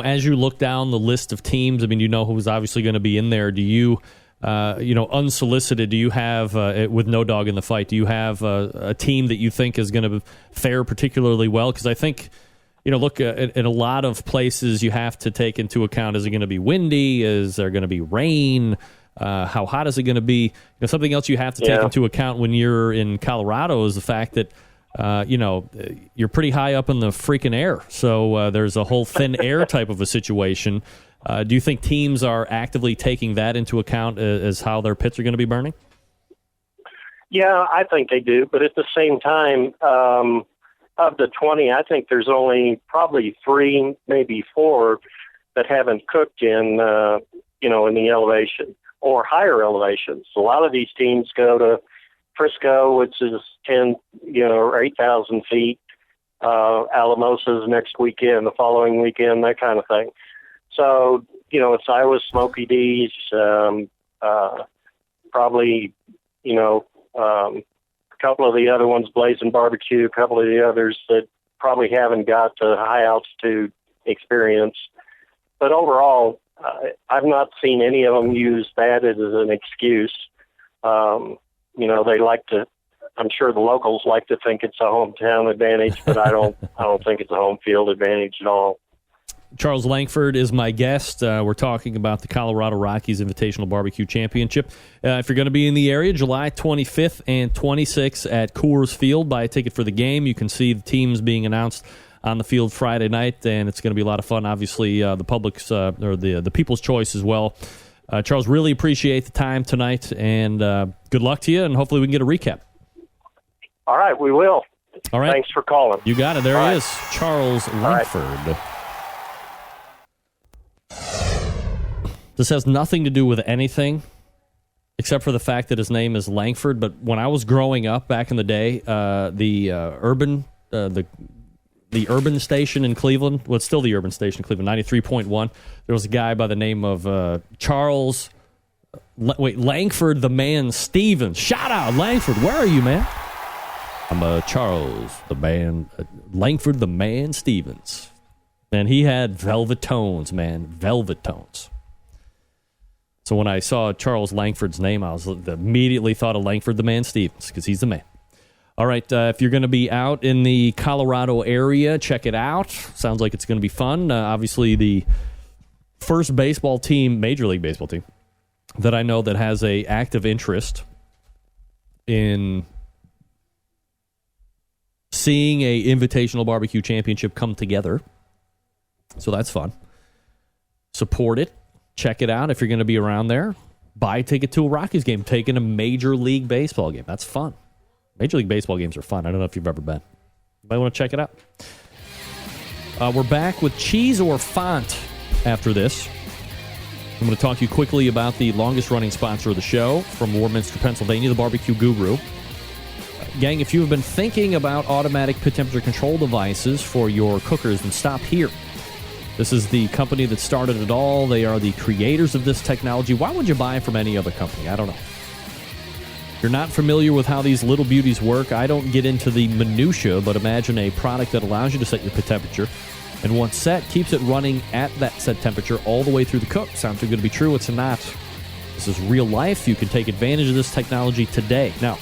S1: As you look down the list of teams, who's obviously going to be in there. Do you, unsolicited, do you have, with no dog in the fight, do you have a team that you think is going to fare particularly well? Because I think, look, in a lot of places you have to take into account, is it going to be windy? Is there going to be rain? How hot is it going to be? Something else you have to take into account when you're in Colorado is the fact that, you're pretty high up in the freaking air. So there's a whole thin air type of a situation. Do you think teams are actively taking that into account as how their pits are going to be burning?
S8: Yeah, I think they do. But at the same time, of the 20, I think there's only probably 3, maybe 4 that haven't cooked in the elevation or higher elevations. A lot of these teams go to Frisco, which is 10, or 8,000 feet. Alamosa's next weekend, the following weekend, that kind of thing. So, it's Iowa Smoky D's, probably, a couple of the other ones, Blazing Barbecue, a couple of the others that probably haven't got the high altitude experience. But overall, I've not seen any of them use that as an excuse. They like to, I'm sure the locals like to think it's a hometown advantage, but I don't think it's a home field advantage at all.
S1: Charles Lankford is my guest. We're talking about the Colorado Rockies Invitational Barbecue Championship. If you're going to be in the area, July 25th and 26th at Coors Field, buy a ticket for the game. You can see the teams being announced on the field Friday night, and it's going to be a lot of fun. Obviously, the public's or the people's choice as well. Charles, really appreciate the time tonight, and good luck to you, and hopefully we can get a recap.
S8: All right, we will.
S1: All right.
S8: Thanks for calling.
S1: You got it. There he is, Charles Lankford. Right. This has nothing to do with anything except for the fact that his name is Lankford. But when I was growing up back in the day, the urban station in Cleveland, well, it's still the urban station in Cleveland, 93.1. There was a guy by the name of Charles Lankford, the man Stevens. Shout out, Lankford. Where are you, man? I'm Charles, the man, Lankford, the man Stevens. And he had velvet tones, man, velvet tones. So when I saw Charles Lankford's name, I was immediately thought of Lankford, the man Stevens, because he's the man. All right, if you're going to be out in the Colorado area, check it out. Sounds like it's going to be fun. Obviously, the first baseball team, Major League Baseball team, that I know that has a active interest in seeing a Invitational Barbecue Championship come together. So that's fun. Support it. Check it out if you're going to be around there. Buy a ticket to a Rockies game. Take in a Major League Baseball game. That's fun. Major League Baseball games are fun. I don't know if you've ever been. You might want to check it out. We're back with cheese or font after this. I'm going to talk to you quickly about the longest-running sponsor of the show from Warminster, Pennsylvania, the BBQ Guru. Gang, if you have been thinking about automatic pit temperature control devices for your cookers, then stop here. This is the company that started it all. They are the creators of this technology. Why would you buy from any other company? I don't know. If you're not familiar with how these little beauties work, I don't get into the minutia, but imagine a product that allows you to set your pit temperature, and once set, keeps it running at that set temperature all the way through the cook. Sounds too good to be true. It's not. This is real life. You can take advantage of this technology today. Now,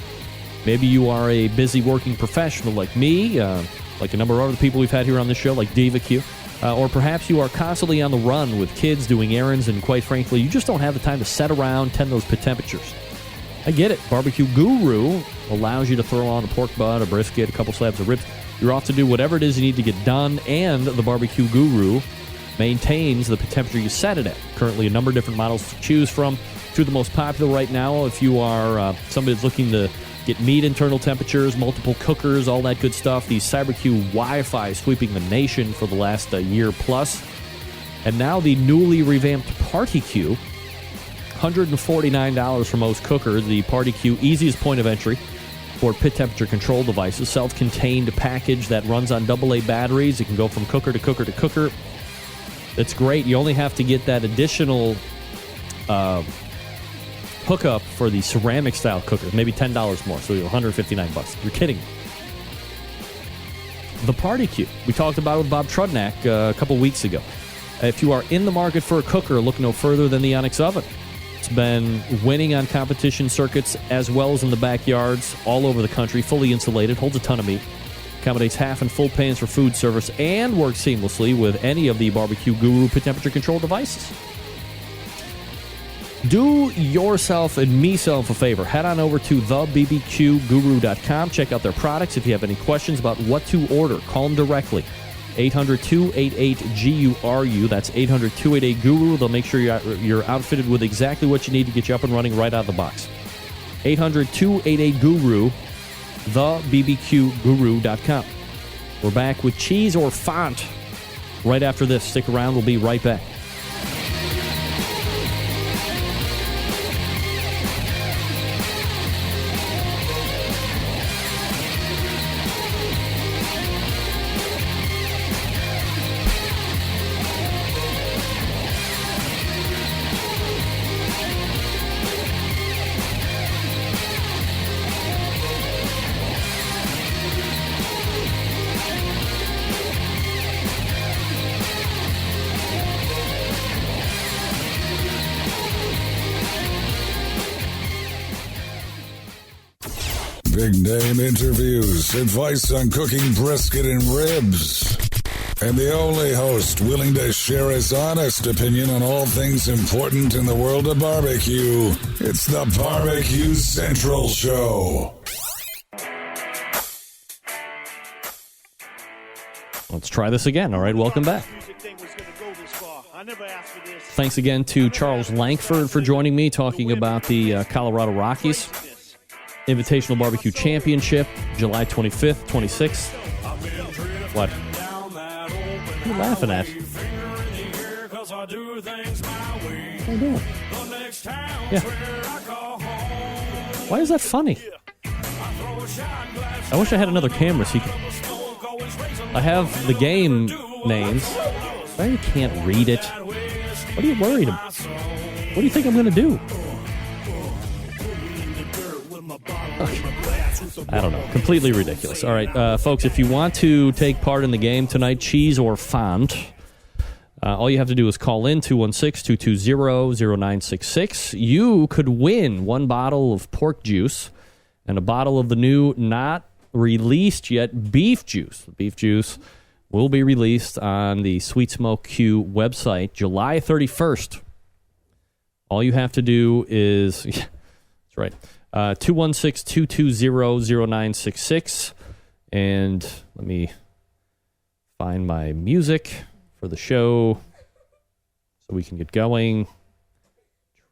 S1: maybe you are a busy working professional like me, like a number of other people we've had here on this show, like BBQ, or perhaps you are constantly on the run with kids doing errands, and quite frankly, you just don't have the time to sit around, tend those pit temperatures. I get it. BBQ Guru allows you to throw on a pork butt, a brisket, a couple slabs of ribs. You're off to do whatever it is you need to get done, and the BBQ Guru maintains the temperature you set it at. Currently, a number of different models to choose from. Two of the most popular right now, if you are somebody that's looking to get meat internal temperatures, multiple cookers, all that good stuff. The CyberQ Wi-Fi sweeping the nation for the last year plus. And now the newly revamped PartyQ, $149 for most cookers. The PartyQ, easiest point of entry for pit temperature control devices. Self-contained package that runs on AA batteries. It can go from cooker to cooker to cooker. It's great. You only have to get that additional hookup for the ceramic style cooker, maybe $10 more, so you're $159. You're kidding me. The PartyQ, we talked about it with Bob Trudnak a couple weeks ago. If you are in the market for a cooker, look no further than the Onyx Oven. It's been winning on competition circuits as well as in the backyards all over the country, fully insulated, holds a ton of meat, accommodates half and full pans for food service, and works seamlessly with any of the BBQ Guru pit temperature control devices. Do yourself and me-self a favor. Head on over to thebbqguru.com. Check out their products. If you have any questions about what to order, call them directly. 800-288-GURU. That's 800-288-GURU. They'll make sure you're outfitted with exactly what you need to get you up and running right out of the box. 800-288-GURU. thebbqguru.com. We're back with cheese or font right after this. Stick around. We'll be right back.
S3: Big name interviews, advice on cooking brisket and ribs, and the only host willing to share his honest opinion on all things important in the world of barbecue. It's the BBQ Central Show.
S1: Let's try this again. All right, welcome back. Thanks again to Charles Lankford for joining me, talking about the Colorado Rockies Invitational Barbecue Championship, July 25th, 26th. What? What are you laughing at? What are you doing? Yeah. Why is that funny? I wish I had another camera so you could... I have the game names. I can't read it. What are you worried about? What do you think I'm going to do? I don't know. Completely ridiculous. All right, folks, if you want to take part in the game tonight, cheese or font, all you have to do is call in 216-220-0966. You could win one bottle of pork juice and a bottle of the new, not released yet, beef juice. The beef juice will be released on the Sweet Smoke Q website July 31st. All you have to do is... Yeah, that's right. 216-220-0966. And let me find my music for the show so we can get going.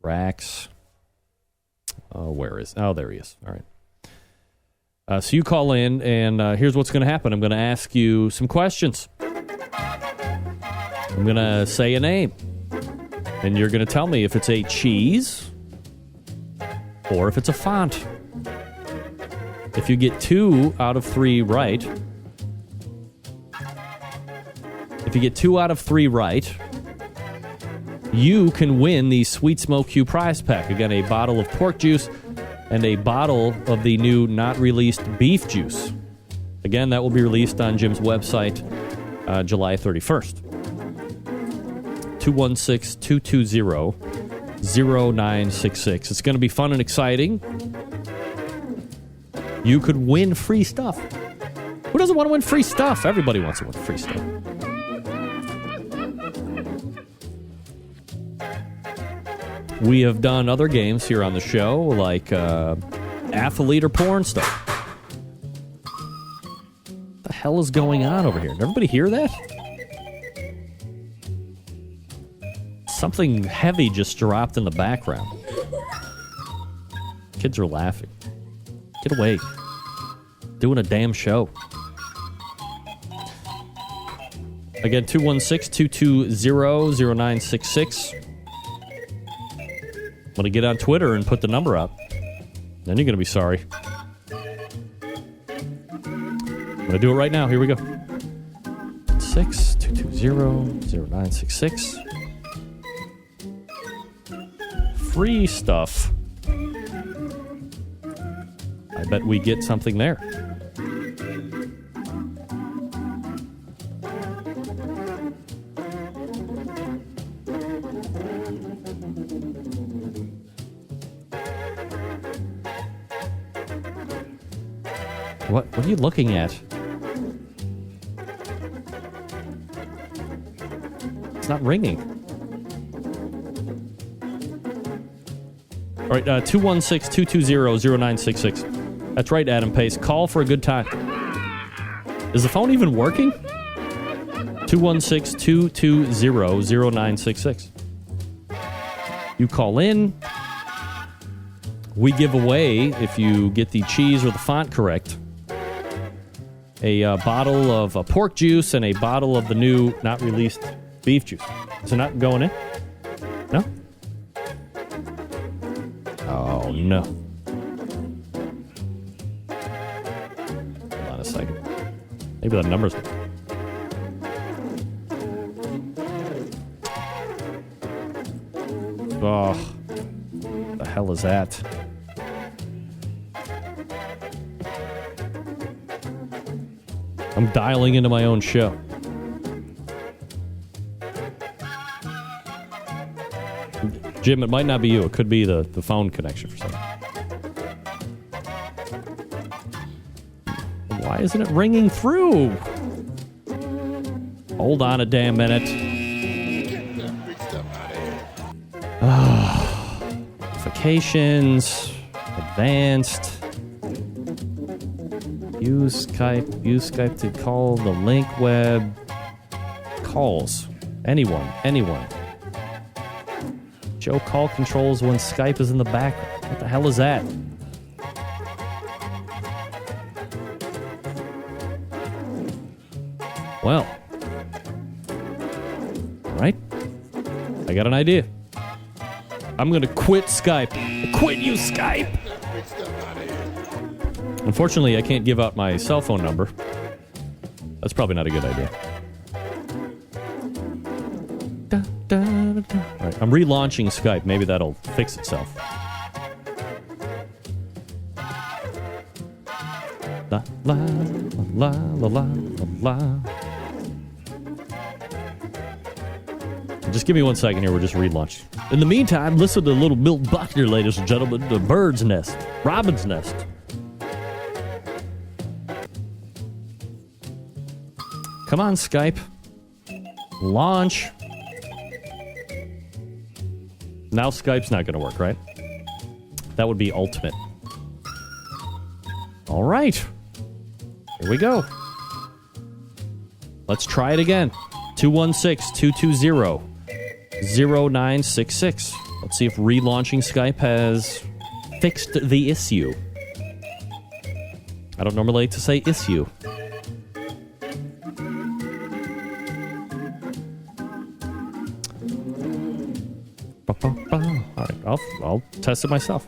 S1: Tracks. Oh, where is... Oh, there he is. All right. So you call in, and here's what's going to happen. I'm going to ask you some questions. I'm going to say a name. And you're going to tell me if it's a cheese or if it's a font. If you get 2 out of 3 right, you can win the Sweet Smoke Q prize pack. Again, a bottle of pork juice and a bottle of the new not released beef juice. Again, that will be released on Jim's website July 31st. 216-220-0966. It's going to be fun and exciting. You could win free stuff. Who doesn't want to win free stuff? Everybody wants to win free stuff. We have done other games here on the show, like athlete or porn stuff. What the hell is going on over here? Did everybody hear that? Something heavy just dropped in the background. Kids are laughing. Get away. Doing a damn show. Again, 216-220-0966. I'm going to get on Twitter and put the number up. Then you're going to be sorry. I'm going to do it right now. Here we go. 220-0966. Free stuff. I bet we get something there. What are you looking at? It's not ringing. All right, 216-220-0966. That's right, Adam Pace. Call for a good time. Is the phone even working? 216-220-0966. You call in. We give away, if you get the cheese or the font correct, a bottle of pork juice and a bottle of the new, not released beef juice. Is it not going in? No? Oh, no. Hold on a second. Maybe the number's... Oh, what the hell is that? I'm dialing into my own show. Jim, it might not be you. It could be the phone connection for some reason. Why isn't it ringing through? Hold on a damn minute. Notifications. Advanced. Use Skype to call the link web. Calls. Anyone. Joe call controls when Skype is in the background. What the hell is that? Well. Right? I got an idea. I'm going to quit Skype. Quit you, Skype! Unfortunately, I can't give out my cell phone number. That's probably not a good idea. All right, I'm relaunching Skype. Maybe that'll fix itself. La la la la la la. Just give me 1 second here. We're just relaunching. In the meantime, listen to Little Milt Buckner, ladies and gentlemen. The bird's nest. Robin's nest. Come on, Skype. Launch. Now Skype's not going to work, right? That would be ultimate. All right. Here we go. Let's try it again. 216-220-0966. Let's see if relaunching Skype has fixed the issue. I don't normally like to say issue. All right, I'll test it myself.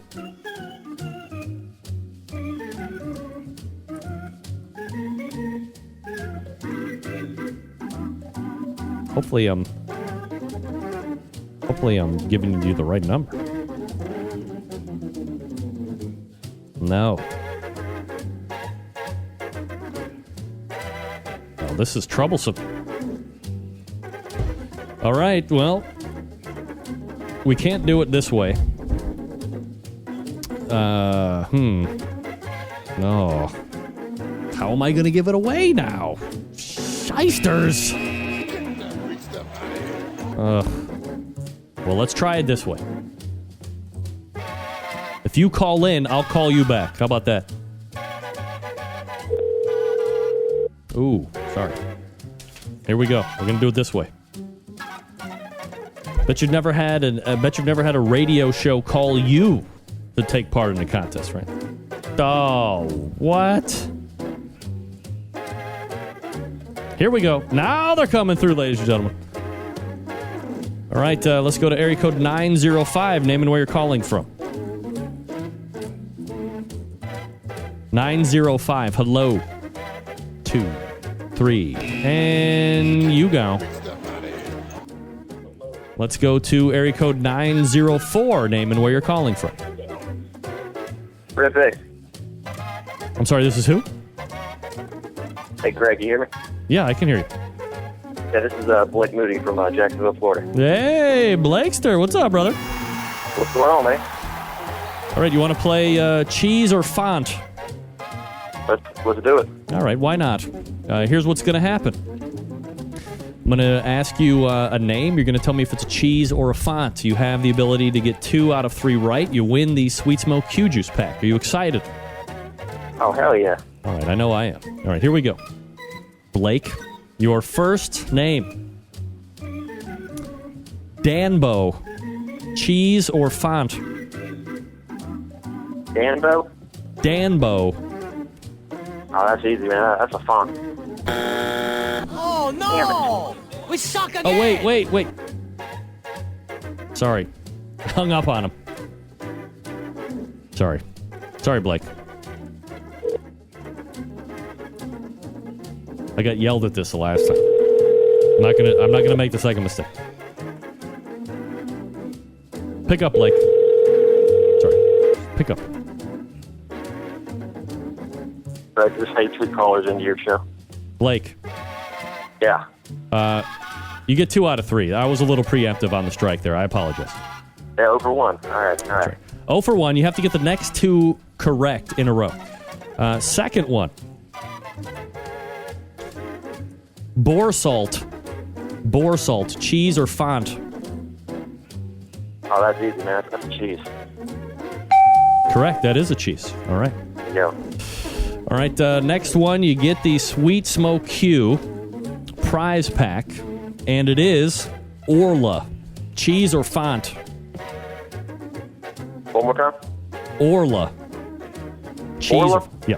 S1: Hopefully I'm giving you the right number. No. Well, this is troublesome. All right, well, we can't do it this way. No. How am I going to give it away now? Shysters. Well, let's try it this way. If you call in, I'll call you back. How about that? Ooh, sorry. Here we go. We're gonna do it this way. Bet you've never had a radio show call you to take part in the contest, right? Oh, what? Here we go. Now they're coming through, ladies and gentlemen. All right, let's go to area code 905. Name and where you're calling from. 905. Hello. 2, 3. And you go. Let's go to area code 904. Name and where you're calling from.
S12: Rip.
S1: I'm sorry, this is who?
S12: Hey, Greg, you hear me?
S1: Yeah, I can hear you.
S12: Yeah, this is Blake Moody from Jacksonville, Florida.
S1: Hey, Blakester. What's up, brother?
S12: What's going on, man?
S1: All right, you want to play cheese or font?
S12: Let's do it.
S1: All right, why not? Here's what's going to happen. I'm going to ask you a name. You're going to tell me if it's a cheese or a font. You have the ability to get 2 out of 3 right. You win the Sweet Smoke Q Juice pack. Are you excited?
S12: Oh, hell yeah.
S1: All right, I know I am. All right, here we go. Blake, your first name. Danbo. Cheese or font?
S12: Danbo?
S1: Danbo.
S12: Oh, that's easy, man. That's a font.
S13: Oh, no! We suck again!
S1: Oh, wait. Sorry. Hung up on him. Sorry, Blake. I got yelled at this the last time. I'm not gonna make the second mistake. Pick up, Blake. Sorry. Pick up.
S12: I just hate 2 callers into your show.
S1: Blake.
S12: Yeah.
S1: You get 2 out of 3. I was a little preemptive on the strike there. I apologize.
S12: Yeah, over 1. All right.
S1: 0 for 1. You have to get the next 2 correct in a row. Second one. Borsalt. Cheese or font?
S12: Oh, that's easy, man. That's a cheese.
S1: Correct. That is a cheese. All right.
S12: There you go.
S1: All right, next one, you get the Sweet Smoke Q prize pack, and it is Orla. Cheese or font?
S12: One more time?
S1: Orla. Cheese.
S12: Orla?
S1: Yeah.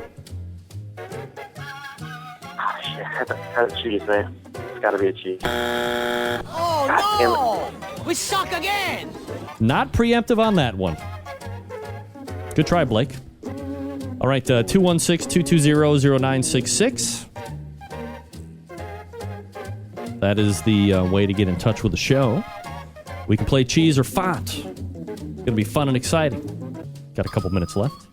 S12: Oh, shit. That's a cheese, man. It's got to be a cheese.
S13: Oh, no! We suck again!
S1: Not preemptive on that one. Good try, Blake. All right, 216-220-0966. That is the way to get in touch with the show. We can play cheese or font. It's going to be fun and exciting. Got a couple minutes left.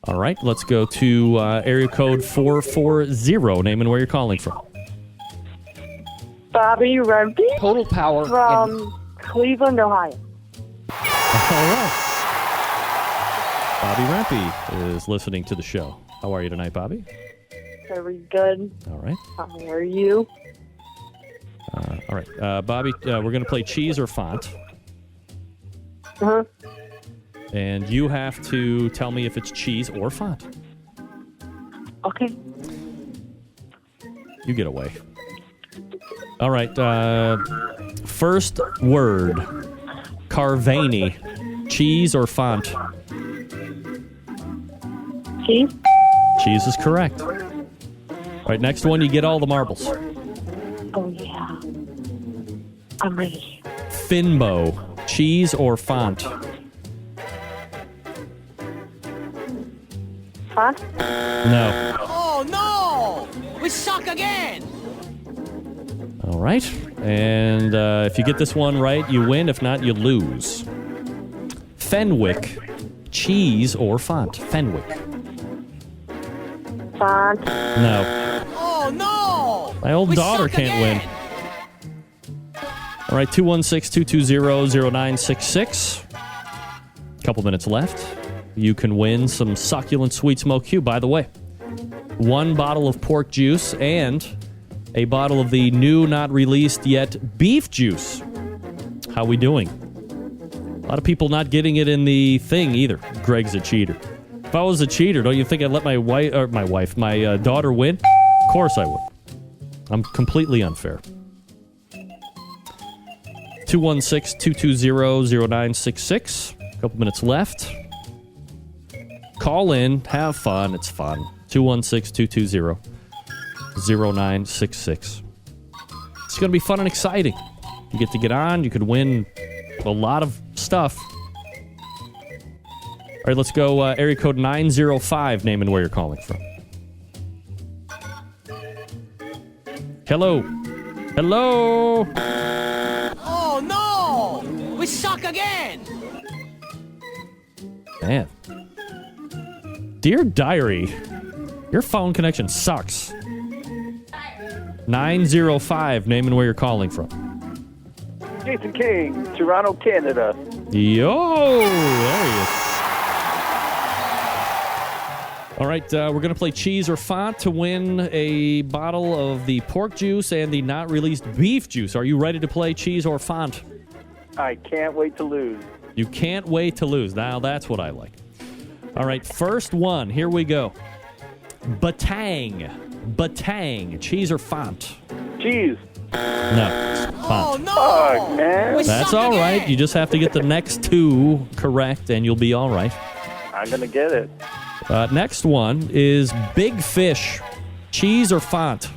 S1: All right, let's go to area code 440. Name and where you're calling from.
S14: Bobby Rumpy.
S1: Total power.
S14: From Cleveland, Ohio.
S1: All right. Bobby Rampy is listening to the show. How are you tonight, Bobby?
S14: Very good.
S1: All right.
S14: How are you?
S1: All right. Bobby, we're going to play cheese or font.
S14: Uh-huh.
S1: And you have to tell me if it's cheese or font.
S14: Okay.
S1: You get away. All right. First word. Carvani. Cheese or font?
S14: Cheese.
S1: Cheese is correct. All right, next one, you get all the marbles.
S14: Oh, yeah. I'm ready.
S1: Finbo. cheese or font?
S14: Font?
S1: No.
S13: Oh no! We suck again!
S1: All right. And if you get this one right, you win. If not, you lose. Fenwick, cheese or font? Fenwick.
S14: Font?
S1: No.
S13: Oh no!
S1: My old daughter can't win. All right, 216-220-0966. Couple minutes left. You can win some succulent sweet smoked Q. By the way, 1 bottle of pork juice and a bottle of the new, not released yet, beef juice. How we doing? A lot of people not getting it in the thing either. Greg's a cheater. If I was a cheater, don't you think I'd let my daughter win? Of course I would. I'm completely unfair. 216-220-0966. A couple minutes left. Call in. Have fun. It's fun. 216-220-0966. It's going to be fun and exciting. You get to get on. You could win a lot of stuff. All right, let's go area code 905, name and where you're calling from. Hello. Hello.
S13: Oh no! We suck again!
S1: Man. Dear Diary, your phone connection sucks. 905, name and where you're calling from.
S15: Jason King, Toronto, Canada.
S1: Yo, there he is. All right, we're going to play cheese or font to win a bottle of the pork juice and the not released beef juice. Are you ready to play cheese or font?
S15: I can't wait to lose.
S1: You can't wait to lose. Now that's what I like. All right, first one. Here we go. Batang. Batang. Cheese or font?
S15: Cheese.
S1: No. Font.
S13: Oh no!
S15: Fuck, man.
S1: That's all right. You just have to get the next 2 correct, and you'll be all right.
S15: I'm going to get it.
S1: Next one is Big Fish. Cheese or font?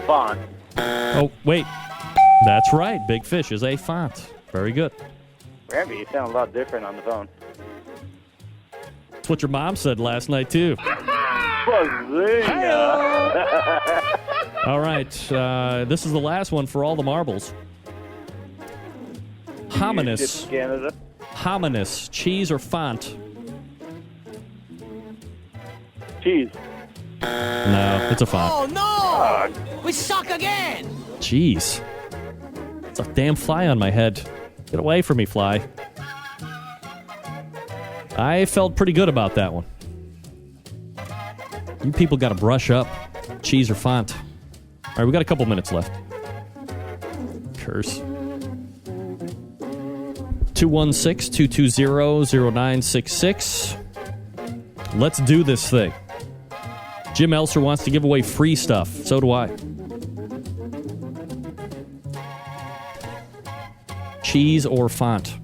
S15: Font.
S1: Oh, wait. That's right. Big Fish is a font. Very good.
S15: Randy, you sound a lot different on the phone.
S1: That's what your mom said last night, too. All right. This is the last one for all the marbles. Hominous.
S15: Canada.
S1: Hominous. Cheese or font?
S15: Cheese.
S1: No, it's a font.
S13: Oh no! We suck again!
S1: Jeez. It's a damn fly on my head. Get away from me, fly. I felt pretty good about that one. You people got to brush up. Cheese or font. All right, we got a couple minutes left. Curse. 216-220-0966. Let's do this thing. Jim Elser wants to give away free stuff. So do I. Cheese or font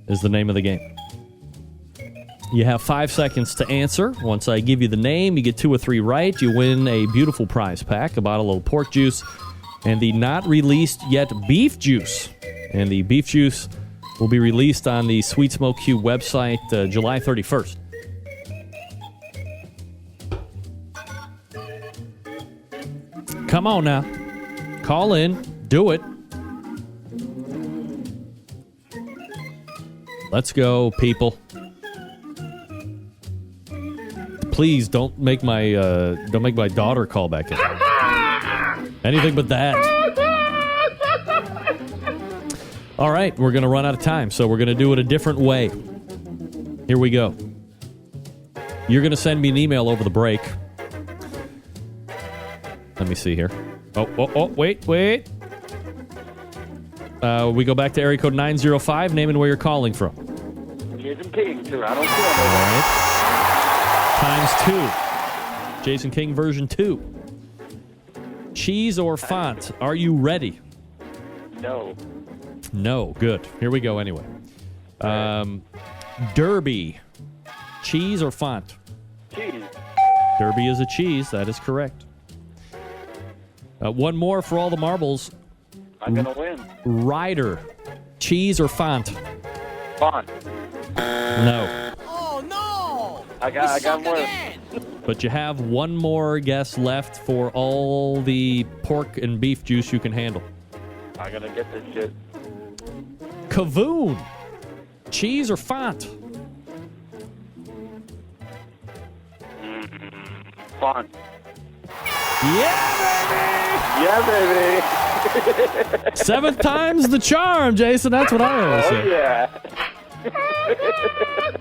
S1: is the name of the game. You have 5 seconds to answer. Once I give you the name, you get 2 or 3 right. You win a beautiful prize pack, a bottle of pork juice, and the not released yet beef juice. And the beef juice will be released on the Sweet Smoke Q website July 31st. Come on now. Call in. Do it. Let's go, people. Please don't make my daughter call back in. Anything but that. All right, we're going to run out of time, so we're going to do it a different way. Here we go. You're going to send me an email over the break. Let me see here. Oh, wait. We go back to area code 905. Name and where you're calling from.
S15: Jason King, Toronto,
S1: All
S15: Canada.
S1: right. Times 2. Jason King version 2. Cheese or font? Are you ready?
S15: No.
S1: No. Good. Here we go anyway. Derby. Cheese or font?
S15: Cheese.
S1: Derby is a cheese. That is correct. One more for all the marbles.
S15: I'm going to win.
S1: Rider. cheese, or font?
S15: Font.
S1: No.
S13: Oh no!
S15: I got more.
S1: But you have one more guess left for all the pork and beef juice you can handle.
S15: I'm gonna get this shit.
S1: Kavoon. Cheese or font?
S15: Font.
S1: Yeah,
S15: baby!
S1: 7th time's the charm, Jason. That's what I always say.
S15: Oh, yeah.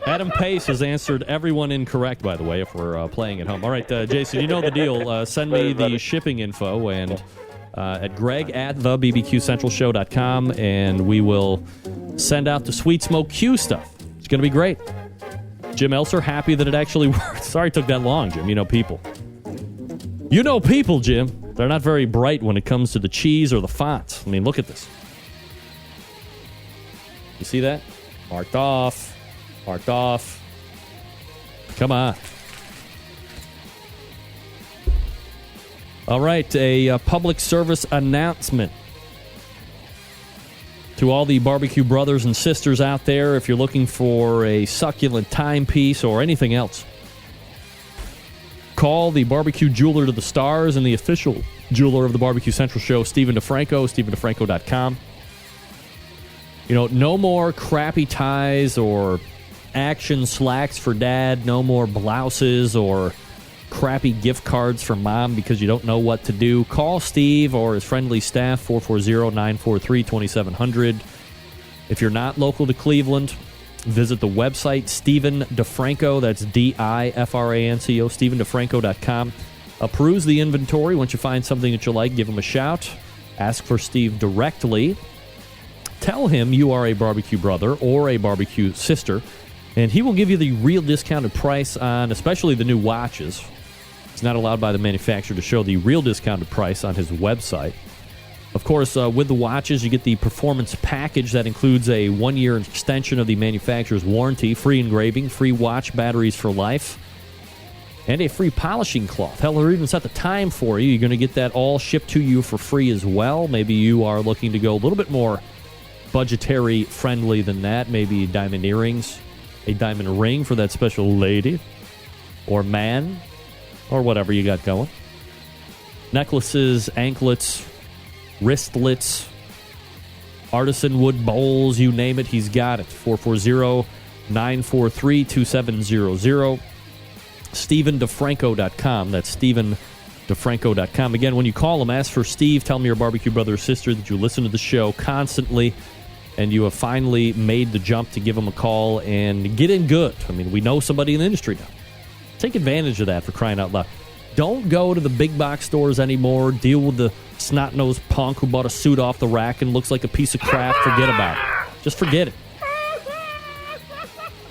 S1: Adam Pace has answered everyone incorrect, by the way, if we're playing at home. All right, Jason, you know the deal. Send me the shipping info and at greg@thebbqcentralshow.com, and we will send out the Sweet Smoke Q stuff. It's going to be great. Jim Elser, happy that it actually worked. Sorry it took that long, Jim. You know people. You know people, Jim. They're not very bright when it comes to the cheese or the font. I mean, look at this. You see that? Marked off. Marked off. Come on. All right, a public service announcement to all the barbecue brothers and sisters out there. If you're looking for a succulent timepiece or anything else, call the barbecue jeweler to the stars and the official jeweler of the Barbecue Central Show, Stephen DiFranco, StephenDiFranco.com. You know, no more crappy ties or action slacks for dad. No more blouses or crappy gift cards for mom because you don't know what to do. Call Steve or his friendly staff, 440-943-2700. If you're not local to Cleveland, visit the website, Stephen DiFranco. That's DiFranco, StephenDiFranco.com. Peruse the inventory. Once you find something that you like, give him a shout. Ask for Steve directly. Tell him you are a barbecue brother or a barbecue sister, and he will give you the real discounted price on especially the new watches. He's not allowed by the manufacturer to show the real discounted price on his website. Of course, with the watches, you get the performance package that includes a 1-year extension of the manufacturer's warranty, free engraving, free watch batteries for life, and a free polishing cloth. Hell, they'll even set the time for you. You're going to get that all shipped to you for free as well. Maybe you are looking to go a little bit more budgetary friendly than that. Maybe diamond earrings, a diamond ring for that special lady or man, or whatever you got going. Necklaces, anklets, wristlets, artisan wood bowls, you name it, he's got it. 440-943-2700. StephenDiFranco.com. That's StephenDiFranco.com. Again, when you call him, ask for Steve. Tell him you're a barbecue brother or sister, that you listen to the show constantly, and you have finally made the jump to give him a call and get in good. I mean, we know somebody in the industry now. Take advantage of that, for crying out loud. Don't go to the big box stores anymore. Deal with the snot-nosed punk who bought a suit off the rack and looks like a piece of crap. Forget about it. Just forget it.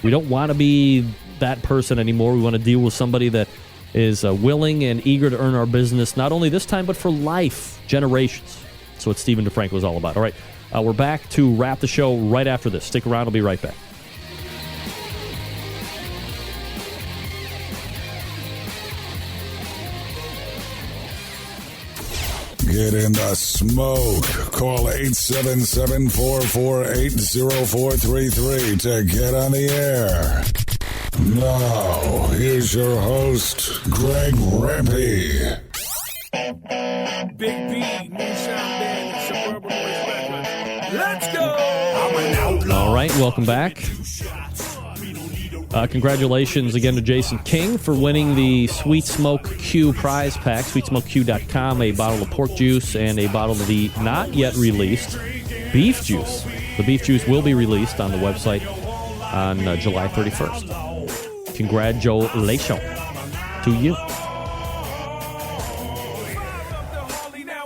S1: We don't want to be that person anymore. We want to deal with somebody that is willing and eager to earn our business, not only this time, but for life, generations. That's what Stephen DiFranco is all about. All right, we're back to wrap the show right after this. Stick around. I'll be right back.
S3: Get in the smoke. Call 877-448-0433 to get on the air. Now, here's your host, Greg Rempe.
S6: Big B, Moonshine Band, and Suburban Boys Records. Let's go!
S1: All right, welcome back. Congratulations again to Jason King for winning the Sweet Smoke Q prize pack. SweetSmokeQ.com, a bottle of pork juice and a bottle of the not yet released beef juice. The beef juice will be released on the website on July 31st. Congratulations to you.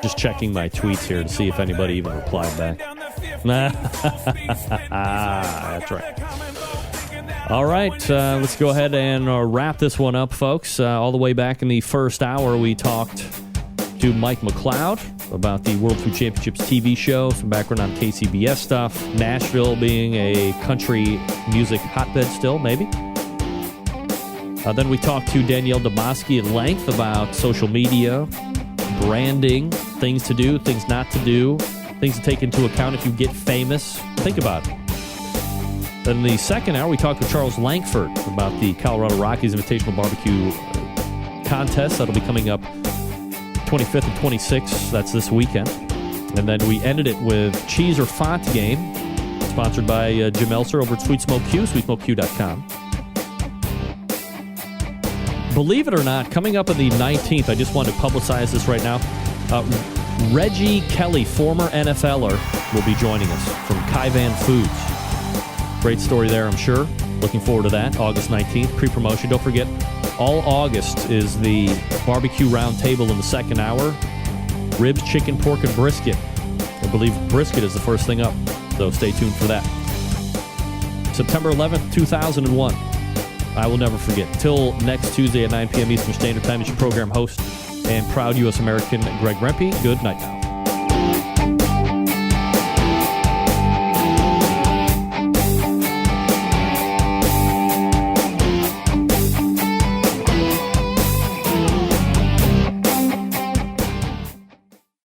S1: Just checking my tweets here to see if anybody even replied back. That's right. All right, let's go ahead and wrap this one up, folks. All the way back in the first hour, we talked to Mike McCloud about the World Food Championships TV show, some background on KCBS stuff, Nashville being a country music hotbed still, maybe. Then we talked to Danielle Damaski at length about social media, branding, things to do, things not to do, things to take into account if you get famous. Think about it. Then in the second hour, we talked with Charles Lankford about the Colorado Rockies Invitational Barbecue Contest. That'll be coming up 25th and 26th. That's this weekend. And then we ended it with Cheese or Font Game, sponsored by Jim Elser over at Sweet Smoke Q, sweetsmokeq.com. Believe it or not, coming up on the 19th, I just wanted to publicize this right now. Reggie Kelly, former NFLer, will be joining us from Kaivan Foods. Great story there, I'm sure. Looking forward to that. August 19th, pre-promotion. Don't forget, all August is the barbecue round table in the second hour. Ribs, chicken, pork, and brisket. I believe brisket is the first thing up, so stay tuned for that. September 11th, 2001. I will never forget. Till next Tuesday at 9 p.m. Eastern Standard Time, is your program host and proud U.S. American Greg Rempe. Good night now.